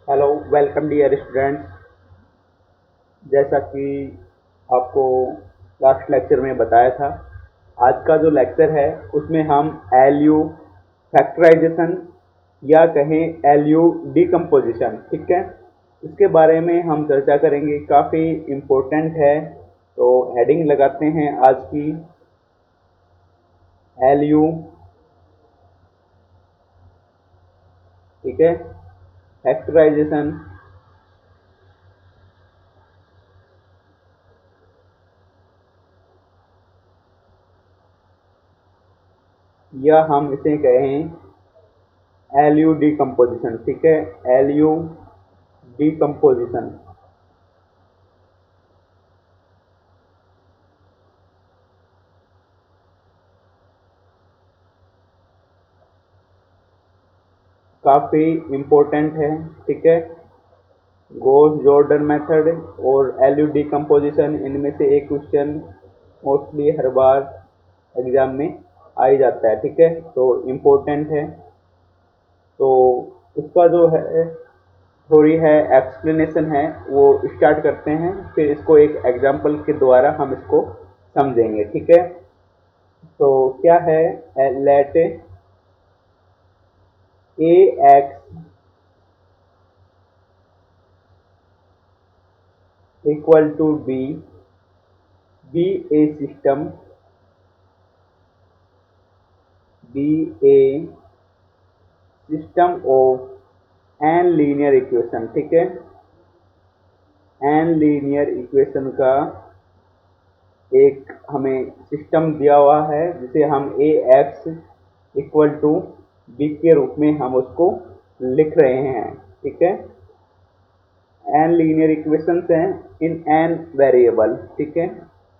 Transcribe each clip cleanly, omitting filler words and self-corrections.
Hello welcome dear students. जैसा कि आपको लास्ट लेक्चर में बताया था, आज का जो लेक्चर है उसमें हम एलयू फैक्टराइजेशन या कहें एलयू डिकम्पोजिशन, ठीक है, इसके बारे में हम चर्चा करेंगे। काफ़ी इम्पोर्टेंट है, तो हेडिंग लगाते हैं आज की, एलयू, ठीक है, फैक्टराइजेशन या हम इसे कहें एलयू डिकम्पोजिशन, ठीक है, एलयू डिकम्पोजिशन। काफ़ी इम्पोर्टेंट है, ठीक है। गोस जॉर्डन मेथड और एलयू डिकम्पोजिशन, इनमें से एक क्वेश्चन मोस्टली हर बार एग्जाम में आ ही जाता है, ठीक है, तो इम्पोर्टेंट है। तो इसका जो है थोड़ी है एक्सप्लेनेशन है, वो स्टार्ट करते हैं, फिर इसको एक एग्जाम्पल के द्वारा हम इसको समझेंगे, ठीक है। तो क्या है, let A X equal to B a system, be a system of N linear equation, ठीक है। एन लीनियर इक्वेशन का एक हमें सिस्टम दिया हुआ है, जिसे हम A X equal to B के रूप में हम उसको लिख रहे हैं, ठीक है। एन लीनियर इक्वेशंस हैं इन एन वेरिएबल, ठीक है,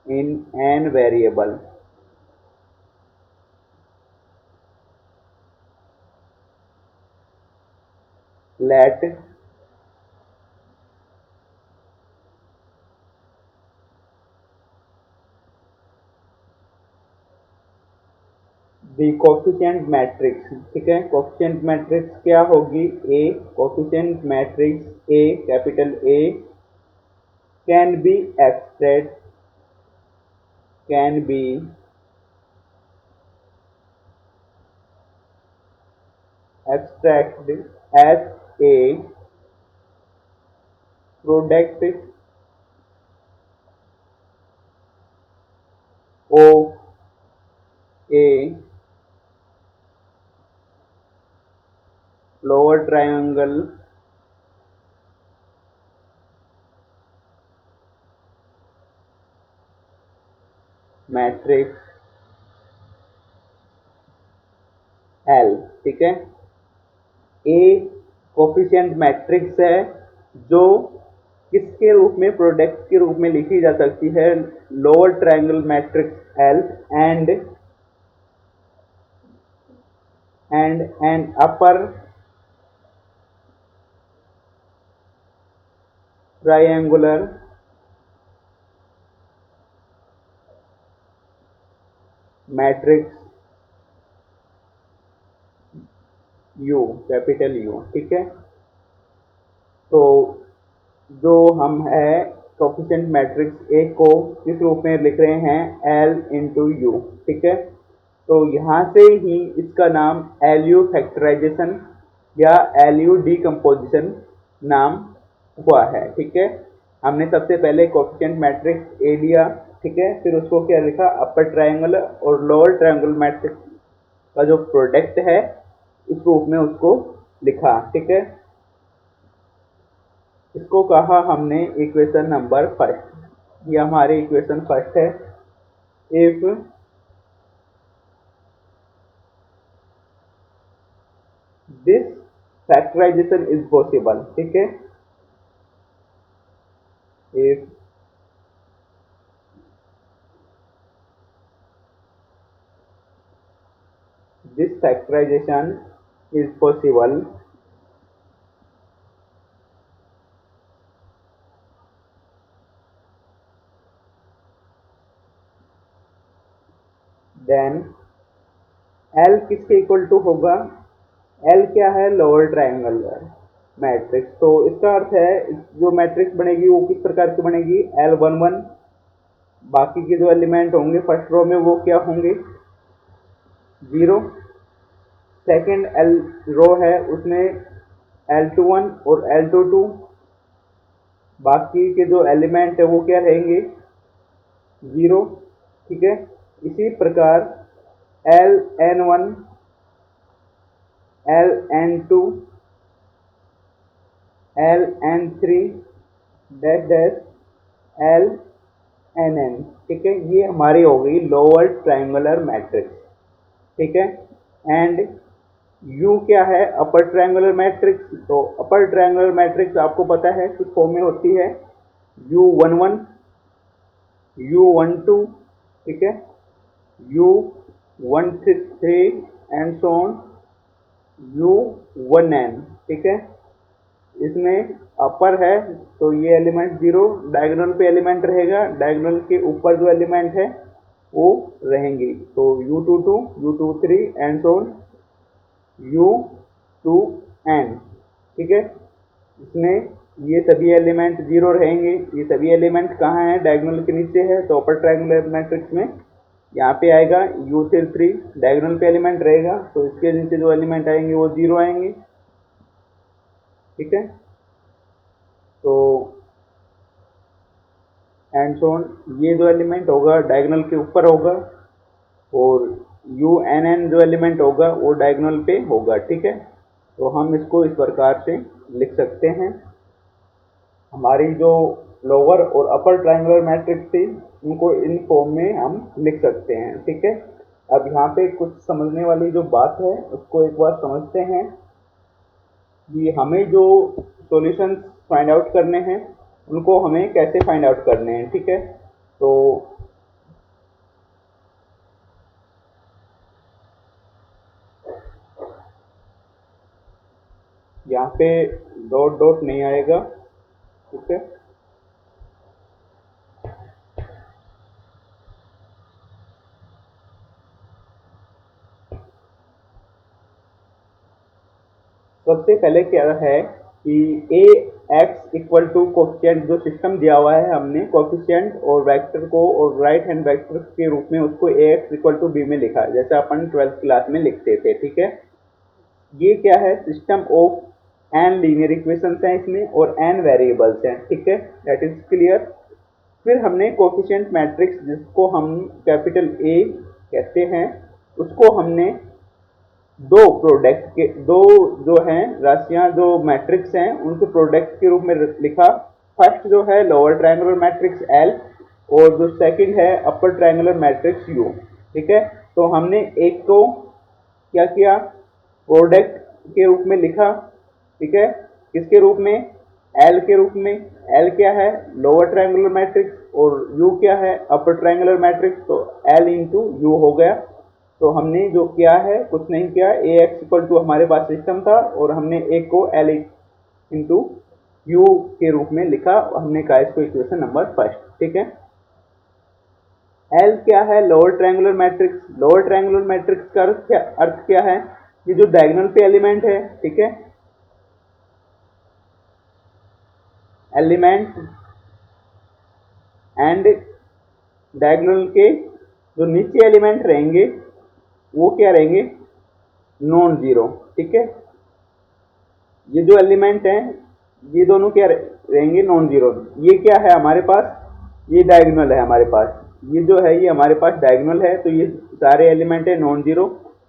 in N variable. Let the coefficient matrix, ठीक है। कोफिशिएंट मैट्रिक्स क्या होगी, A. Coefficient matrix A, capital A, can be express, can be abstracted as a product of a lower triangle matrix L, ठीक है। ए coefficient matrix है जो किसके रूप में, प्रोडक्ट के रूप में लिखी जा सकती है, lower triangle matrix L and an upper triangular matrix you, capital you, ठीक है। तो जो हम है कोफिशिएंट मैट्रिक्स ए को किस रूप में लिख रहे हैं, एल इंटू यू, ठीक है। तो यहाँ से ही इसका नाम एलयू फैक्टराइजेशन या एलयू डिकम्पोजिशन नाम हुआ है, ठीक है। हमने सबसे पहले कोफिशिएंट मैट्रिक्स ए लिया, ठीक है, फिर उसको क्या लिखा, अपर ट्रायंगल और लोअर ट्रायंगल मैट्रिक्स का जो प्रोडक्ट है उस रूप में उसको लिखा, ठीक है। इसको कहा हमने इक्वेशन नंबर फर्स्ट, ये हमारी इक्वेशन फर्स्ट है। If this factorisation is possible, ठीक है, if this factorisation is possible, then L किसके इक्वल टू होगा, एल क्या है, लोअर ट्रायंगल है, मैट्रिक्स। तो इसका अर्थ है जो मैट्रिक्स बनेगी वो किस प्रकार की बनेगी, L11, बाकी के जो एलिमेंट होंगे फर्स्ट रो में वो क्या होंगे, 0, सेकेंड एल रो है उसमें L21 और L22, बाकी के जो एलिमेंट है वो क्या रहेंगे, 0, ठीक है। इसी प्रकार LN1, LN2, LN3 dash dash LNN, ठीक है। ये हमारी हो गई लोअर ट्रायंगुलर मैट्रिक्स, ठीक है। एंड U क्या है, अपर ट्रायंगुलर मैट्रिक्स। तो अपर ट्रायंगुलर मैट्रिक्स आपको पता है किस फॉर्म में होती है, U11, U12, ठीक है, U13 and so on, U1n, ठीक है। इसमें अपर है तो ये एलिमेंट 0, डायगोनल पे एलिमेंट रहेगा, डायगोनल के ऊपर जो एलिमेंट है वो रहेंगे, तो U22, U23 and so on, U2n, ठीक है। इसमें ये सभी एलिमेंट 0 रहेंगे। ये सभी एलिमेंट कहाँ हैं, डायगोनल के नीचे है, तो अपर ट्रायंगुलर मैट्रिक्स में यहाँ पे आएगा U3 डायगोनल पे एलिमेंट रहेगा, तो इसके नीचे जो एलिमेंट आएंगे वो 0 आएंगे, ठीक है। तो एंड सो ऑन, ये जो एलिमेंट होगा डायगोनल के ऊपर होगा, और UNN जो एलिमेंट होगा वो डायगोनल पे होगा, ठीक है। तो हम इसको इस प्रकार से लिख सकते हैं। हमारी जो लोअर और अपर ट्रायंगुलर मैट्रिक्स थी उनको इन फॉर्म में हम लिख सकते हैं, ठीक है। अब यहाँ पे कुछ समझने वाली जो बात है उसको एक बार समझते हैं कि हमें जो सॉल्यूशंस फाइंड आउट करने हैं उनको हमें कैसे फाइंड आउट करने हैं, ठीक है। तो यहाँ पे डॉट डॉट नहीं आएगा, ठीक है। सबसे पहले क्या है कि ए एक्स इक्वल टू कोफिशिएंट जो सिस्टम दिया हुआ है, हमने कोफिशिएंट और वेक्टर को और राइट हैंड वेक्टर के रूप में उसको ए एक्स इक्वल टू बी में लिखा है, जैसे अपन 12th क्लास में लिखते थे, ठीक है। ये क्या है, system of n linear equations हैं इसमें और n वेरिएबल्स हैं, ठीक है, दैट इज क्लियर। फिर हमने कोफिशिएंट मैट्रिक्स जिसको हम कैपिटल A कहते हैं उसको हमने दो प्रोडक्ट के, दो जो हैं राशियां जो मैट्रिक्स हैं उनके प्रोडक्ट के रूप में लिखा। फर्स्ट जो है लोअर ट्रायंगुलर मैट्रिक्स L और जो सेकंड है अपर ट्रायंगुलर मैट्रिक्स U, ठीक है। तो हमने एक को क्या किया, प्रोडक्ट के रूप में लिखा, ठीक है, किसके रूप में, L के रूप में। L क्या है, लोअर ट्रायंगुलर मैट्रिक्स, और U क्या है, अपर ट्रायंगुलर मैट्रिक्स, तो L इंटू U हो गया। तो हमने जो किया है कुछ नहीं किया, ए एक्स इक्वल टू हमारे पास सिस्टम था और हमने एक को L इंटू यू के रूप में लिखा, हमने कहा इसको इक्वेशन नंबर फर्स्ट, ठीक है। L क्या है, lower triangular matrix. Lower triangular matrix का अर्थ क्या है, ये जो डायगोनल पे एलिमेंट है, ठीक है, एलिमेंट एंड डायगोनल के जो नीचे एलिमेंट रहेंगे वो क्या रहेंगे, नॉन जीरो, ठीक है। ये जो एलिमेंट हैं ये दोनों क्या रहेंगे, नॉन जीरो। ये क्या है हमारे पास, ये डायगोनल है हमारे पास, ये जो है ये हमारे पास डायगोनल है, तो ये सारे एलिमेंट है नॉन जीरो।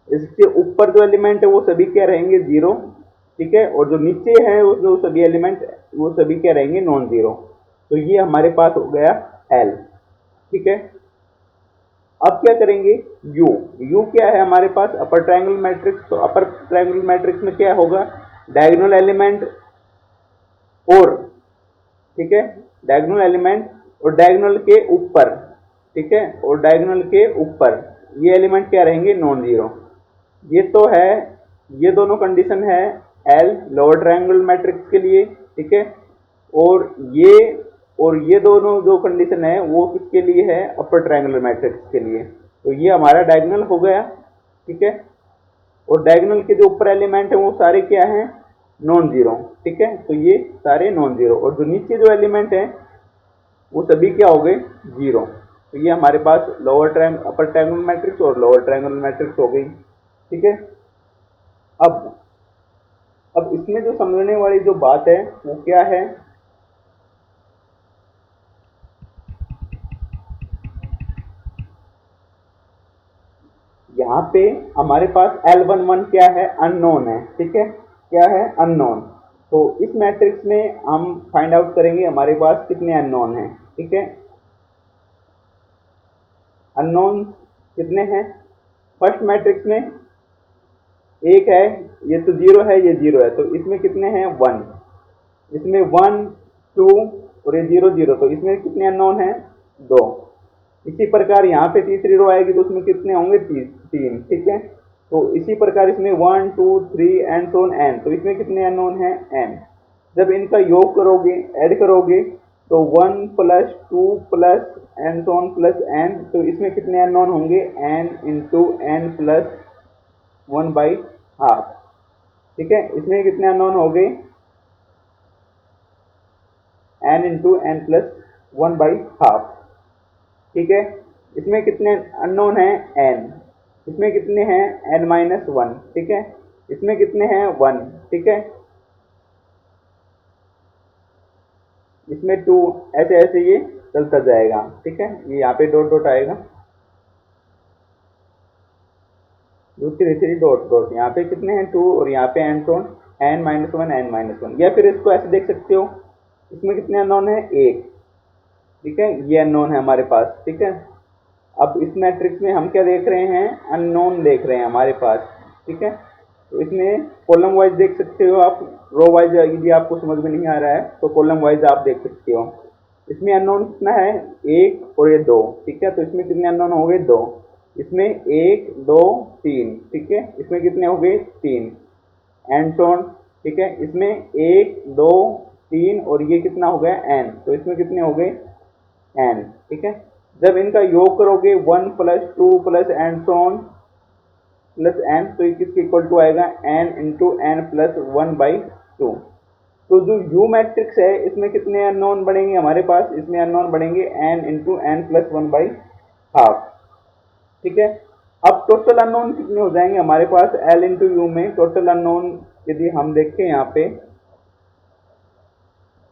इसके ऊपर जो एलिमेंट है वो सभी क्या रहेंगे, जीरो, ठीक है, और जो नीचे है वो जो सभी एलिमेंट वो सभी क्या रहेंगे, नॉन जीरो। तो ये हमारे पास हो गया L, ठीक है। अब क्या करेंगे, U क्या है हमारे पास, अपर ट्रायंगुलर मैट्रिक्स। तो अपर ट्रायंगुलर मैट्रिक्स में क्या होगा, डायगोनल एलिमेंट और, ठीक है, डायगोनल एलिमेंट और डायगोनल के ऊपर, ठीक है, और डायगोनल के ऊपर ये एलिमेंट क्या रहेंगे, नॉन जीरो। ये तो है, ये दोनों कंडीशन है L लोअर ट्रायंगुलर मैट्रिक्स के लिए, ठीक है, और ये दोनों जो कंडीशन है वो किसके लिए है, अपर ट्रायंगुलर मैट्रिक्स के लिए। तो ये हमारा डायगोनल हो गया, ठीक है, और डायगोनल के जो ऊपर एलिमेंट है वो सारे क्या हैं, नॉन जीरो। ठीक है, तो ये सारे नॉन जीरो, और जो नीचे जो एलिमेंट हैं वो सभी क्या हो गए, जीरो। तो ये हमारे पास लोअर ट्रायंगल, अपर ट्रायंगल मैट्रिक्स और लोअर ट्रायंगल मैट्रिक्स हो गई। ठीक है, अब इसमें जो समझने वाली जो बात है वो क्या है, यहाँ पे हमारे पास L11 क्या है, अननोन है। ठीक है, क्या है, अननोन। तो इस मैट्रिक्स में हम फाइंड आउट करेंगे हमारे पास कितने अननोन हैं। ठीक है, अननोन कितने हैं, फर्स्ट मैट्रिक्स में एक है, ये तो जीरो है, ये जीरो है, तो इसमें कितने हैं, वन। इसमें वन, टू, और ये जीरो जीरो, तो इसमें कितने अननोन हैं, दो। इसी प्रकार यहाँ पे तीसरी रो आएगी तो उसमें कितने होंगे, तीन। ठीक है, तो इसी प्रकार इसमें one, two, three and so on N, तो इसमें कितने अननोन हैं, एन। जब इनका योग करोगे, ऐड करोगे, तो one plus two plus N so on plus N, तो इसमें कितने अननोन होंगे, N into N plus one by half. ठीक है, इसमें कितने अननोन हो गए, N into N plus one by half. ठीक है, इसमें कितने अननोन हैं, एन। इसमें कितने हैं, एन माइनस वन। ठीक है, इसमें कितने हैं, वन। ठीक है, इसमें टू, ऐसे ऐसे ये चलता जाएगा। ठीक है, ये यहाँ पे डॉट डॉट आएगा, two three three dot dot, यहाँ पे कितने हैं, टू, और यहाँ पे N tone, N minus one, N minus one. या फिर इसको ऐसे देख सकते हो, इसमें कितने अननोन है, एक। ठीक है, ये अननोन है हमारे पास। ठीक है, अब इस मैट्रिक्स में हम क्या देख रहे हैं, अननोन देख रहे हैं हमारे पास। ठीक है, तो इसमें कॉलम वाइज देख सकते हो आप, रो वाइज यदि आपको समझ में नहीं आ रहा है तो कॉलम वाइज आप देख सकते हो। इसमें अननोन कितना है, एक और ये दो। ठीक है, तो इसमें कितने अननोन हो गए, दो। इसमें एक, दो, तीन। ठीक है, इसमें कितने हो गए, तीन, एंड सो ऑन। ठीक है, इसमें एक, दो, तीन, और ये कितना हो गया, एन, तो इसमें कितने हो गए, एन। ठीक है, जब इनका योग करोगे, one plus two plus and so on plus N, तो ये किसके इक्वल टू आएगा, N into N plus one by two. तो जो यू मैट्रिक्स है इसमें कितने अननोन बढ़ेंगे हमारे पास, इसमें अननोन बढ़ेंगे N into N plus one by half. ठीक है, अब टोटल अननोन कितने हो जाएंगे हमारे पास, एल इंटू यू में टोटल अननोन यदि हम देखें, यहाँ पे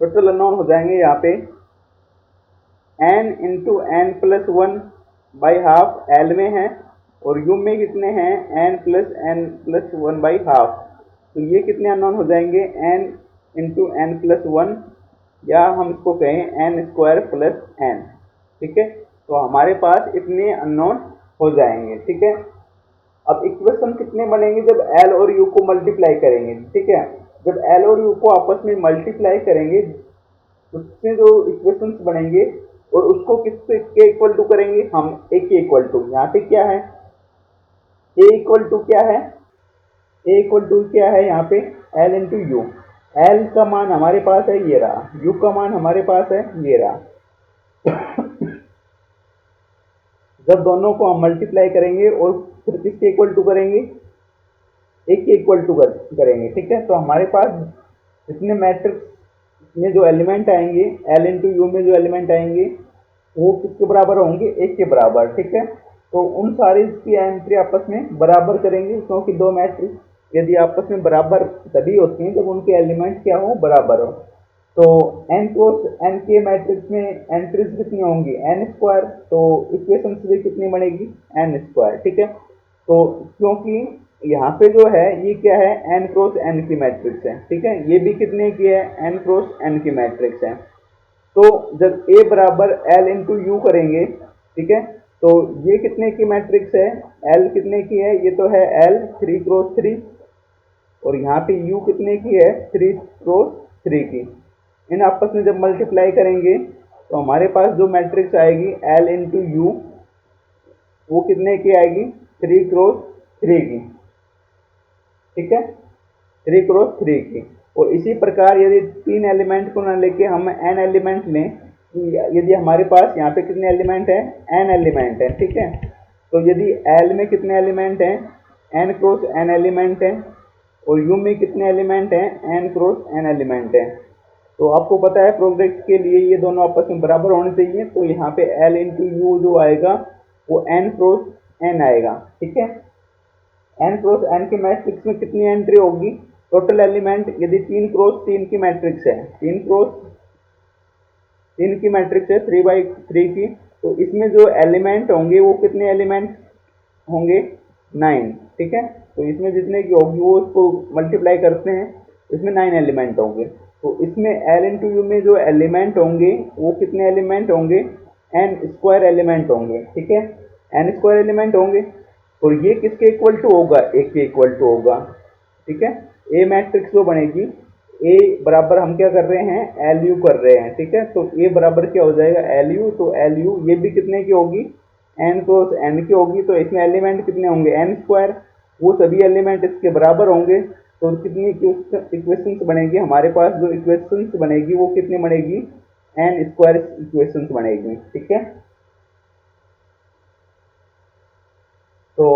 टोटल अननोन हो जाएंगे यहाँ पे N into N plus one by half, L में है, और यू में कितने हैं, N plus one by half. तो ये कितने अननोन हो जाएंगे, N into N plus one, या हम इसको कहें एन स्क्वायर प्लस एन। ठीक है, तो हमारे पास इतने अननोन हो जाएंगे। ठीक है, अब इक्वेशन कितने बनेंगे, जब एल और यू को मल्टीप्लाई करेंगे। ठीक है, जब एल और यू को आपस में मल्टीप्लाई करेंगे, उसमें जो इक्वेशंस बनेंगे, और उसको किससे के इक्वल टू करेंगे, हम ए के इक्वल टू, यहाँ पे क्या है, ए इक्वल टू क्या है, ए इक्वल टू क्या है यहाँ पे, एल इंटू यू। एल का मान हमारे पास है ये रहा, यू का मान हमारे पास है ये रहा। जब दोनों को हम मल्टीप्लाई करेंगे और फिर किसके इक्वल टू करेंगे, एक के इक्वल टू करेंगे। ठीक है, तो हमारे पास इतने मैट्रिक्स में जो एलिमेंट आएंगे, एल इंटू यू में जो एलिमेंट आएंगे वो किसके बराबर होंगे, एक के बराबर। ठीक है, तो उन सारी की एंट्री आपस में बराबर करेंगे, क्योंकि दो मैट्रिक्स यदि आपस में बराबर तभी होती हैं जब उनके एलिमेंट क्या हो, बराबर हो। तो एन क्रॉस एन के मैट्रिक्स में एंट्रीज कितनी होंगी, एन स्क्वायर, तो इक्वेशन भी कितनी बनेगी, एन स्क्वायर। ठीक है, तो क्योंकि यहाँ पे जो है ये क्या है, एन क्रॉस एन की मैट्रिक्स है। ठीक है, ये भी कितने की है, एन क्रॉस एन की मैट्रिक्स है। तो जब ए बराबर एल इंटू यू करेंगे, ठीक है, तो ये कितने की मैट्रिक्स है, एल कितने की है, ये तो है एल थ्री क्रॉस थ्री, और यहाँ पे यू कितने की है, थ्री क्रॉस थ्री की। इन आपस में जब मल्टीप्लाई करेंगे तो हमारे पास जो मैट्रिक्स आएगी एल इंटू यू, वो कितने की आएगी, थ्री क्रॉस थ्री की। ठीक है, थ्री क्रॉस थ्री की। और इसी प्रकार यदि तीन एलिमेंट को ना लेके हम एन एलिमेंट लें, यदि हमारे पास यहाँ पे कितने एलिमेंट हैं, एन एलिमेंट है। ठीक है, तो यदि एल में कितने एलिमेंट हैं, एन क्रॉस एन एलिमेंट है, और यू में कितने एलिमेंट हैं, n क्रॉस n एलिमेंट हैं। तो आपको पता है प्रोडक्ट के लिए ये दोनों आपस में बराबर होने चाहिए, तो यहाँ पे l इंटू यू जो आएगा वो n क्रॉस n आएगा, ठीक है। n क्रॉस n की मैट्रिक्स में कितनी एंट्री होगी, टोटल एलिमेंट, यदि 3 क्रॉस 3 की मैट्रिक्स है, 3 क्रॉस 3 की मैट्रिक्स है 3 by 3 की, तो इसमें जो एलिमेंट होंगे वो कितने एलिमेंट होंगे, 9, ठीक है। तो इसमें जितने की होगी वो उसको मल्टीप्लाई करते हैं, इसमें 9 एलिमेंट होंगे। तो इसमें एल इंटू यू में जो एलिमेंट होंगे वो कितने एलिमेंट होंगे, एन स्क्वायर एलिमेंट होंगे, ठीक है, एन स्क्वायर एलिमेंट होंगे। और ये किसके इक्वल टू होगा, ए के इक्वल टू होगा, ठीक है। ए मैट्रिक्स जो बनेगी, ए बराबर हम क्या कर रहे हैं, एल यू कर रहे हैं, ठीक है। तो ए बराबर क्या हो जाएगा, एल यू, तो एल यू ये भी कितने की होगी, एन क्रॉस एन की होगी। तो इसमें एलिमेंट कितने होंगे, एन स्क्वायर, वो सभी एलिमेंट इसके बराबर होंगे। तो कितनी इक्वेशंस बनेगी हमारे पास, जो इक्वेशंस बनेगी वो कितनी बनेगी, एन स्क्वायर इक्वेशंस बनेगी, ठीक है। तो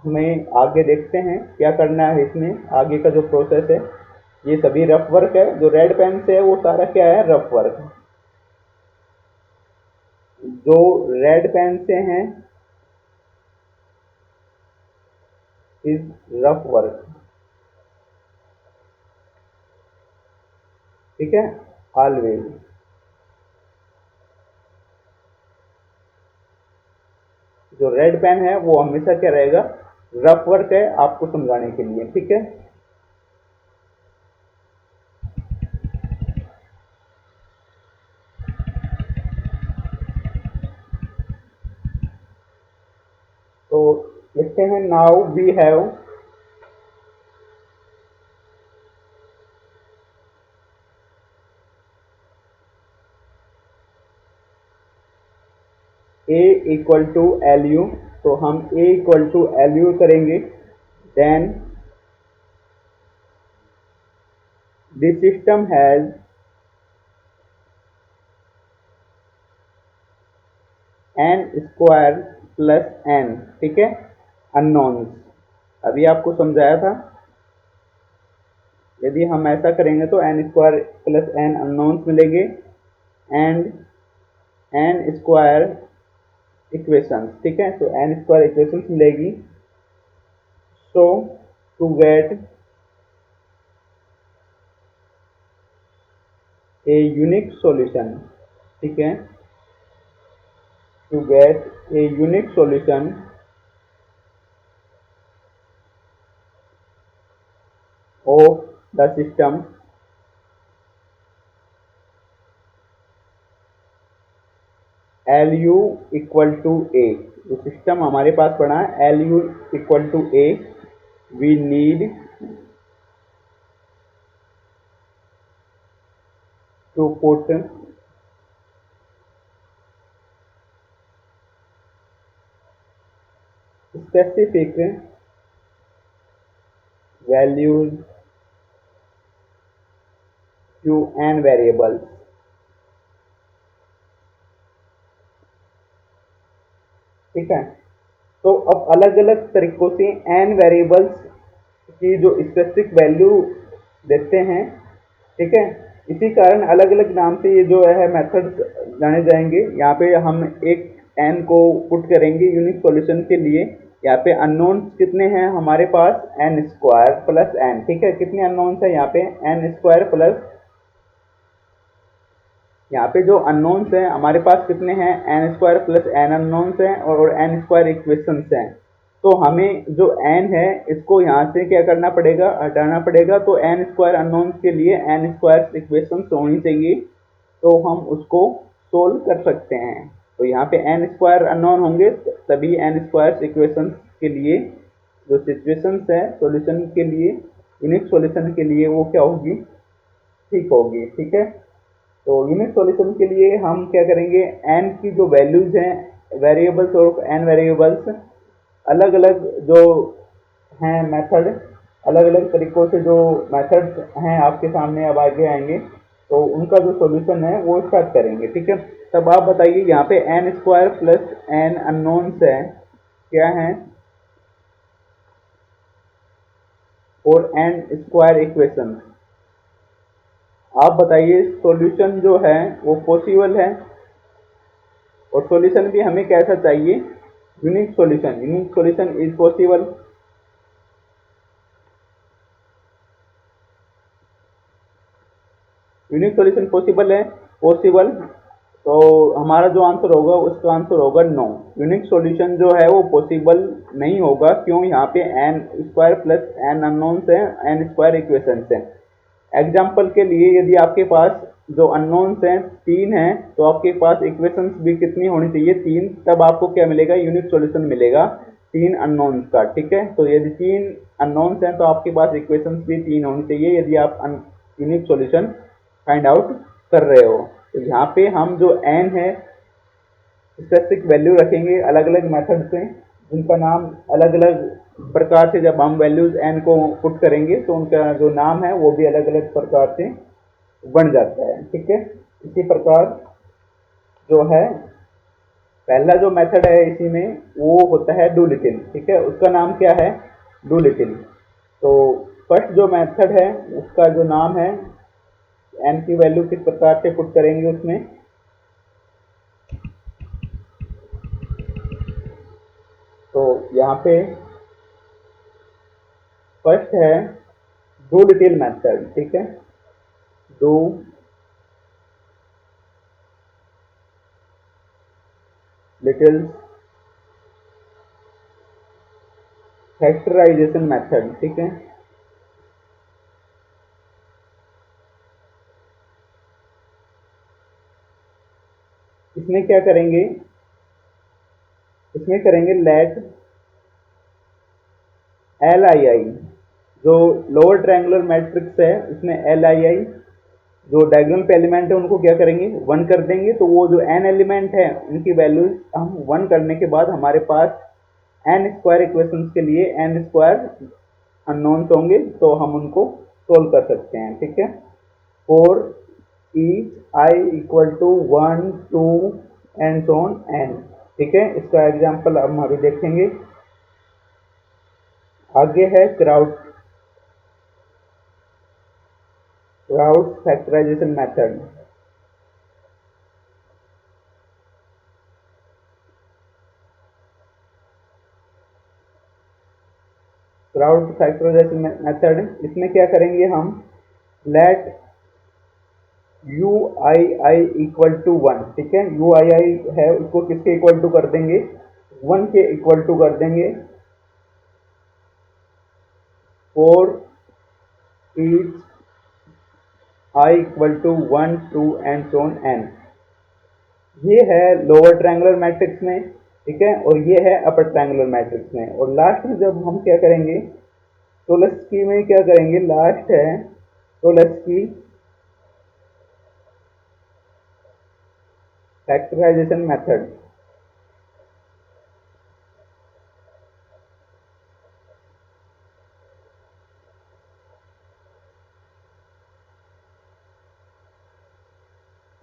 हमें आगे देखते हैं क्या करना है इसमें, आगे का जो प्रोसेस है। ये सभी रफ वर्क है, जो रेड पेन से है वो सारा क्या है, रफ वर्क। जो रेड पेन से हैं इज रफ वर्क, ठीक है, ऑलवेज। जो रेड पेन है वो हमेशा क्या रहेगा, रफ वर्क है आपको समझाने के लिए, ठीक है। तो लिखते हैं, now we have A equal to L U, तो हम A equal to L U करेंगे। Then this system has N square plus N, ठीक है, अननोन्स। अभी आपको समझाया था, यदि हम ऐसा करेंगे तो N square plus N unknowns मिलेंगे, एंड एन स्क्वायर इक्वेशंस, ठीक है। तो एन स्क्वायर इक्वेशंस मिलेगी। So to get a unique solution, ठीक है, to get a unique solution of the system L U equal to A, जो system हमारे पास पड़ा है L U equal to A, we need to put specific values to n variables, ठीक है। तो अब अलग अलग तरीकों से n वेरिएबल्स की जो स्पेसिफिक वैल्यू देते हैं, ठीक है, इसी कारण अलग अलग नाम से ये जो है मेथड जाने जाएंगे। यहाँ पे हम एक n को पुट करेंगे यूनिक सॉल्यूशन के लिए। यहाँ पे अननोन कितने हैं हमारे पास, n स्क्वायर प्लस n, ठीक है। कितने अननोन्स है यहाँ पे, n स्क्वायर प्लस, यहाँ पे जो अननोन्स हैं हमारे पास कितने हैं, N square plus N unknowns हैं और एन स्क्वायर इक्वेशंस हैं। तो हमें जो एन है इसको यहाँ से क्या करना पड़ेगा, हटाना पड़ेगा। तो एन स्क्वायर अननोन्स के लिए एन स्क्वायर इक्वेशंस होनी चाहिए, तो हम उसको सोल्व कर सकते हैं। तो यहाँ पे एन स्क्वायर अननोन होंगे, तभी एन स्क्वायर इक्वेशंस के लिए जो सिचुएशंस है सॉल्यूशन के लिए, यूनिक सॉल्यूशन के लिए, वो क्या होगी, ठीक होगी, ठीक है। तो यूनिक सॉल्यूशन के लिए हम क्या करेंगे, एन की जो वैल्यूज हैं वेरिएबल्स और एन वेरिएबल्स, अलग अलग जो हैं मेथड, अलग अलग तरीकों से जो मेथड्स हैं आपके सामने अब आगे आएंगे, तो उनका जो सॉल्यूशन है वो स्टार्ट करेंगे, ठीक है। तब आप बताइए, यहाँ पे N square plus N unknowns है, क्या है, फॉर एन स्क्वायर इक्वेशन। आप बताइए सॉल्यूशन जो है वो पॉसिबल है, और सॉल्यूशन भी हमें कैसा चाहिए, unique solution. Unique solution is possible. Unique solution possible है, पॉसिबल। तो हमारा जो आंसर होगा उसका आंसर होगा नो। यूनिक सॉल्यूशन जो है वो पॉसिबल नहीं होगा, क्यों, यहाँ पे N square plus N unknowns है, एन स्क्वायर इक्वेशंस है। एग्जाम्पल के लिए यदि आपके पास जो अननोन्स हैं 3 हैं, तो आपके पास इक्वेशंस भी कितनी होनी चाहिए, 3, तब आपको क्या मिलेगा, यूनिक सॉल्यूशन मिलेगा 3 अननोन्स का। ठीक है, तो यदि 3 अननोन्स हैं तो आपके पास इक्वेशंस भी 3 होनी चाहिए यदि आप यूनिक सॉल्यूशन फाइंड आउट कर रहे हो। तो यहाँ पे हम जो एन है स्पेसिफिक वैल्यू रखेंगे अलग अलग मेथड से, जिनका नाम अलग अलग प्रकार से, जब हम वैल्यूज एन को पुट करेंगे तो उनका जो नाम है वो भी अलग अलग प्रकार से बन जाता है। ठीक है, इसी प्रकार जो है पहला जो मेथड है इसी में वो होता है डू लिटिल। ठीक है, उसका नाम क्या है, डू लिटिल। तो फर्स्ट जो मेथड है उसका जो नाम है, एन की वैल्यू किस प्रकार से पुट करेंगे उसमें, तो यहाँ पे फर्स्ट है डू लिटिल मेथड। ठीक है, डू लिटिल फैक्टराइजेशन मेथड। ठीक है, इसमें क्या करेंगे, इसमें करेंगे लेट एल आई आई, जो लोअर ट्रायंगुलर मैट्रिक्स है उसमें एल आई आई जो डायगोनल पे एलिमेंट है उनको क्या करेंगे, 1 कर देंगे। तो वो जो एन एलिमेंट है उनकी वैल्यूज हम 1 करने के बाद हमारे पास एन स्क्वायर इक्वेशंस के लिए एन स्क्वायर अननोन्स होंगे, तो हम उनको सोल्व कर सकते हैं। ठीक है, for each I equal to 1 2 and so on N. ठीक है, इसका एग्जांपल हम अभी देखेंगे। आगे है Crout factorisation method. Crout factorisation method, इसमें क्या करेंगे हम, let U I I equal to 1। ठीक है, यू आई आई है उसको किसके इक्वल टू कर देंगे, 1 के इक्वल टू कर देंगे, for each I equal to 1 2 and so on N. ये है लोअर ट्रायंगुलर मैट्रिक्स में। ठीक है, और ये है अपर ट्रायंगुलर मैट्रिक्स में। और लास्ट में जब हम क्या करेंगे, टोलस्की में क्या करेंगे, लास्ट है टोलस्की फैक्टराइजेशन मेथड।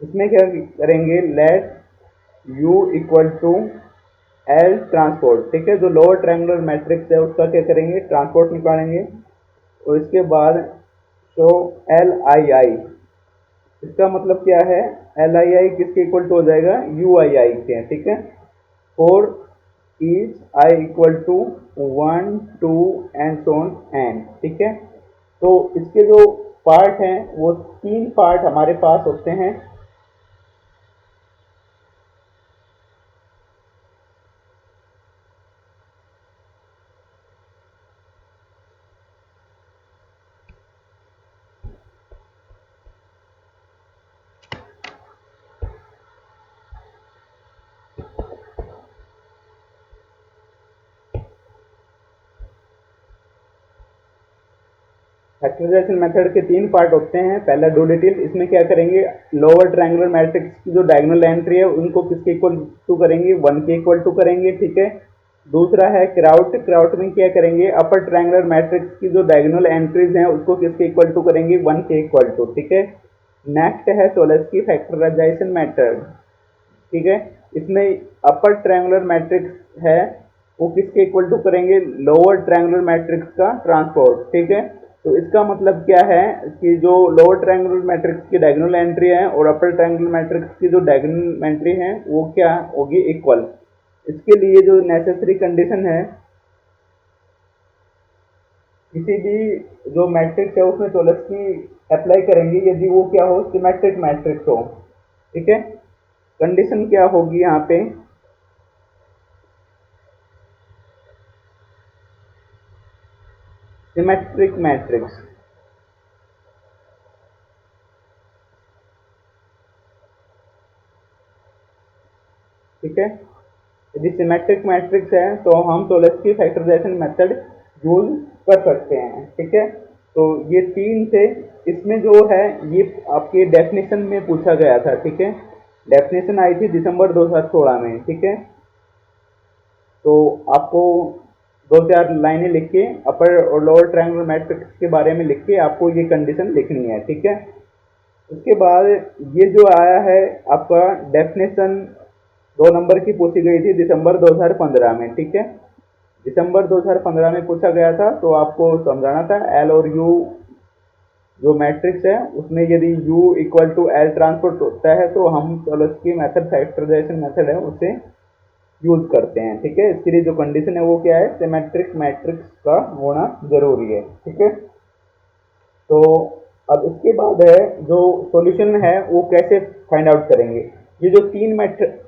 इसमें क्या करेंगे, let u equal to L transport. ठीक है, जो लोअर ट्रायंगुलर मैट्रिक्स है उसका क्या करेंगे, ट्रांसपोर्ट निकालेंगे। और इसके बाद शो एल आई आई, इसका मतलब क्या है, एल आई आई किसके इक्वल टू हो जाएगा, यू आई आई के। ठीक है, for each I equal to 1 2 and so on N. ठीक है, तो इसके जो पार्ट हैं वो 3 पार्ट हमारे पास होते हैं। फैक्टराइजेशन मेथड के 3 पार्ट होते हैं। पहला डू लिटिल, इसमें क्या करेंगे, लोअर ट्रायंगुलर मैट्रिक्स की जो डायगोनल एंट्री है उनको किसके इक्वल टू करेंगे, 1 के इक्वल टू करेंगे। ठीक है, दूसरा है क्राउट। क्राउट में क्या करेंगे, अपर ट्रायंगुलर मैट्रिक्स की जो डायगोनल एंट्रीज हैं उसको किसके इक्वल टू करेंगे, 1 के इक्वल टू। ठीक है, नेक्स्ट है टोलस्की फैक्टराइजेशन मेथड। ठीक है, इसमें अपर ट्रायंगुलर मैट्रिक्स है वो किसके इक्वल टू करेंगे, लोअर ट्रायंगुलर मैट्रिक्स का ट्रांसपोज। ठीक है, तो इसका मतलब क्या है कि जो लोअर ट्रायंगुलर मैट्रिक्स की डायगोनल एंट्री है और अपर ट्रायंगुलर मैट्रिक्स की जो डायगोनल एंट्री है वो क्या होगी, इक्वल। इसके लिए जो नेसेसरी कंडीशन है, किसी भी जो मैट्रिक्स है उसमें चौरस्की अप्लाई करेंगे यदि वो क्या हो, सिमेट्रिक मैट्रिक्स हो। ठीक है, कंडीशन क्या होगी यहाँ पे, सिमेट्रिक मैट्रिक्स। ठीक है, यदि सिमेट्रिक मैट्रिक्स है तो हम चौरस्की फैक्टराइजेशन मेथड यूज कर सकते हैं। ठीक है, तो ये तीन थे। इसमें जो है ये आपके डेफिनेशन में पूछा गया था। ठीक है, डेफिनेशन आई थी दिसंबर 2016 में। ठीक है, तो आपको दो चार लाइनें लिख के अपर और लोअर ट्रायंगुलर मैट्रिक्स के बारे में लिख के आपको ये कंडीशन लिखनी है। ठीक है, उसके बाद ये जो आया है आपका डेफिनेशन 2 नंबर की पूछी गई थी दिसंबर 2015 में। ठीक है, दिसंबर 2015 में पूछा गया था, तो आपको समझाना था एल और यू जो मैट्रिक्स है उसमें यदि U equal to L transport होता है तो हम चॉलस्की मेथड, फैक्टराइजेशन मेथड है उसे यूज करते हैं। ठीक है, इसके लिए जो कंडीशन है वो क्या है, सिमेट्रिक मैट्रिक्स का होना जरूरी है। ठीक है, तो अब इसके बाद है जो सॉल्यूशन है वो कैसे फाइंड आउट करेंगे। ये जो तीन मैट्रिक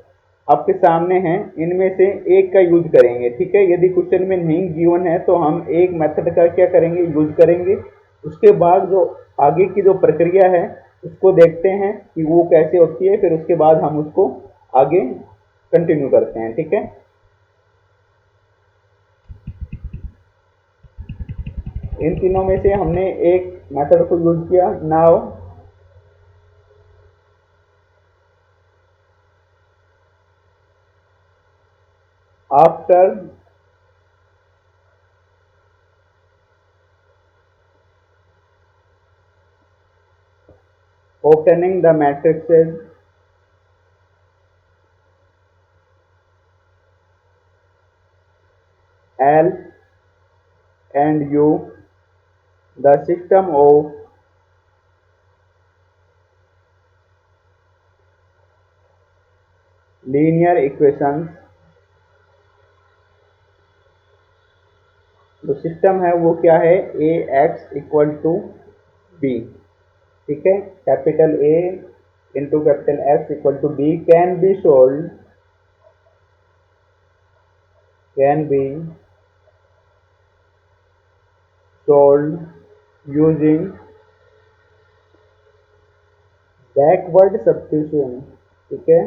आपके सामने हैं इनमें से एक का यूज करेंगे। ठीक है, यदि क्वेश्चन में नहीं गिवन है तो हम एक मेथड का क्या करेंगे, यूज करेंगे। उसके बाद जो आगे की जो प्रक्रिया है उसको देखते हैं कि वो कैसे होती है, फिर उसके बाद हम उसको आगे कंटिन्यू करते हैं। ठीक है, इन तीनों में से हमने एक मेथड को यूज किया। Now after obtaining the matrices L and U, the system of linear equations, जो सिस्टम है वो क्या है, A X equal to B. ठीक है, capital A into capital X equal to B can be solve using backward substitution. ठीक है,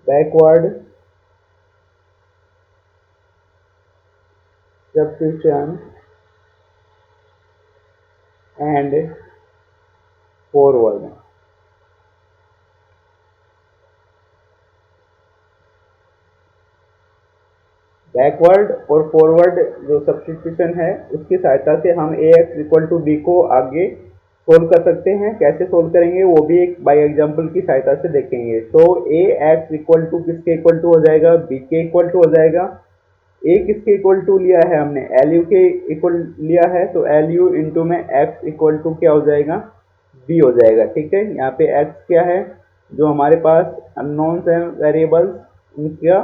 backward substitution and forward. Backward और फॉरवर्ड जो सब्स्टिट्यूशन है उसकी सहायता से हम A X equal to B को आगे सोल्व कर सकते हैं। कैसे सोल्व करेंगे वो भी एक बाय एग्जांपल की सहायता से देखेंगे। तो ए एक्स इक्वल टू किसके इक्वल टू हो जाएगा, बी के इक्वल टू हो जाएगा। ए किसके इक्वल टू लिया है हमने, एल यू के इक्वल लिया है, तो एल यू इंटू में एक्स इक्वल टू क्या हो जाएगा, बी हो जाएगा। ठीक है, यहाँ पे एक्स क्या है, जो हमारे पास अननोन्स है वेरिएबल्स उनका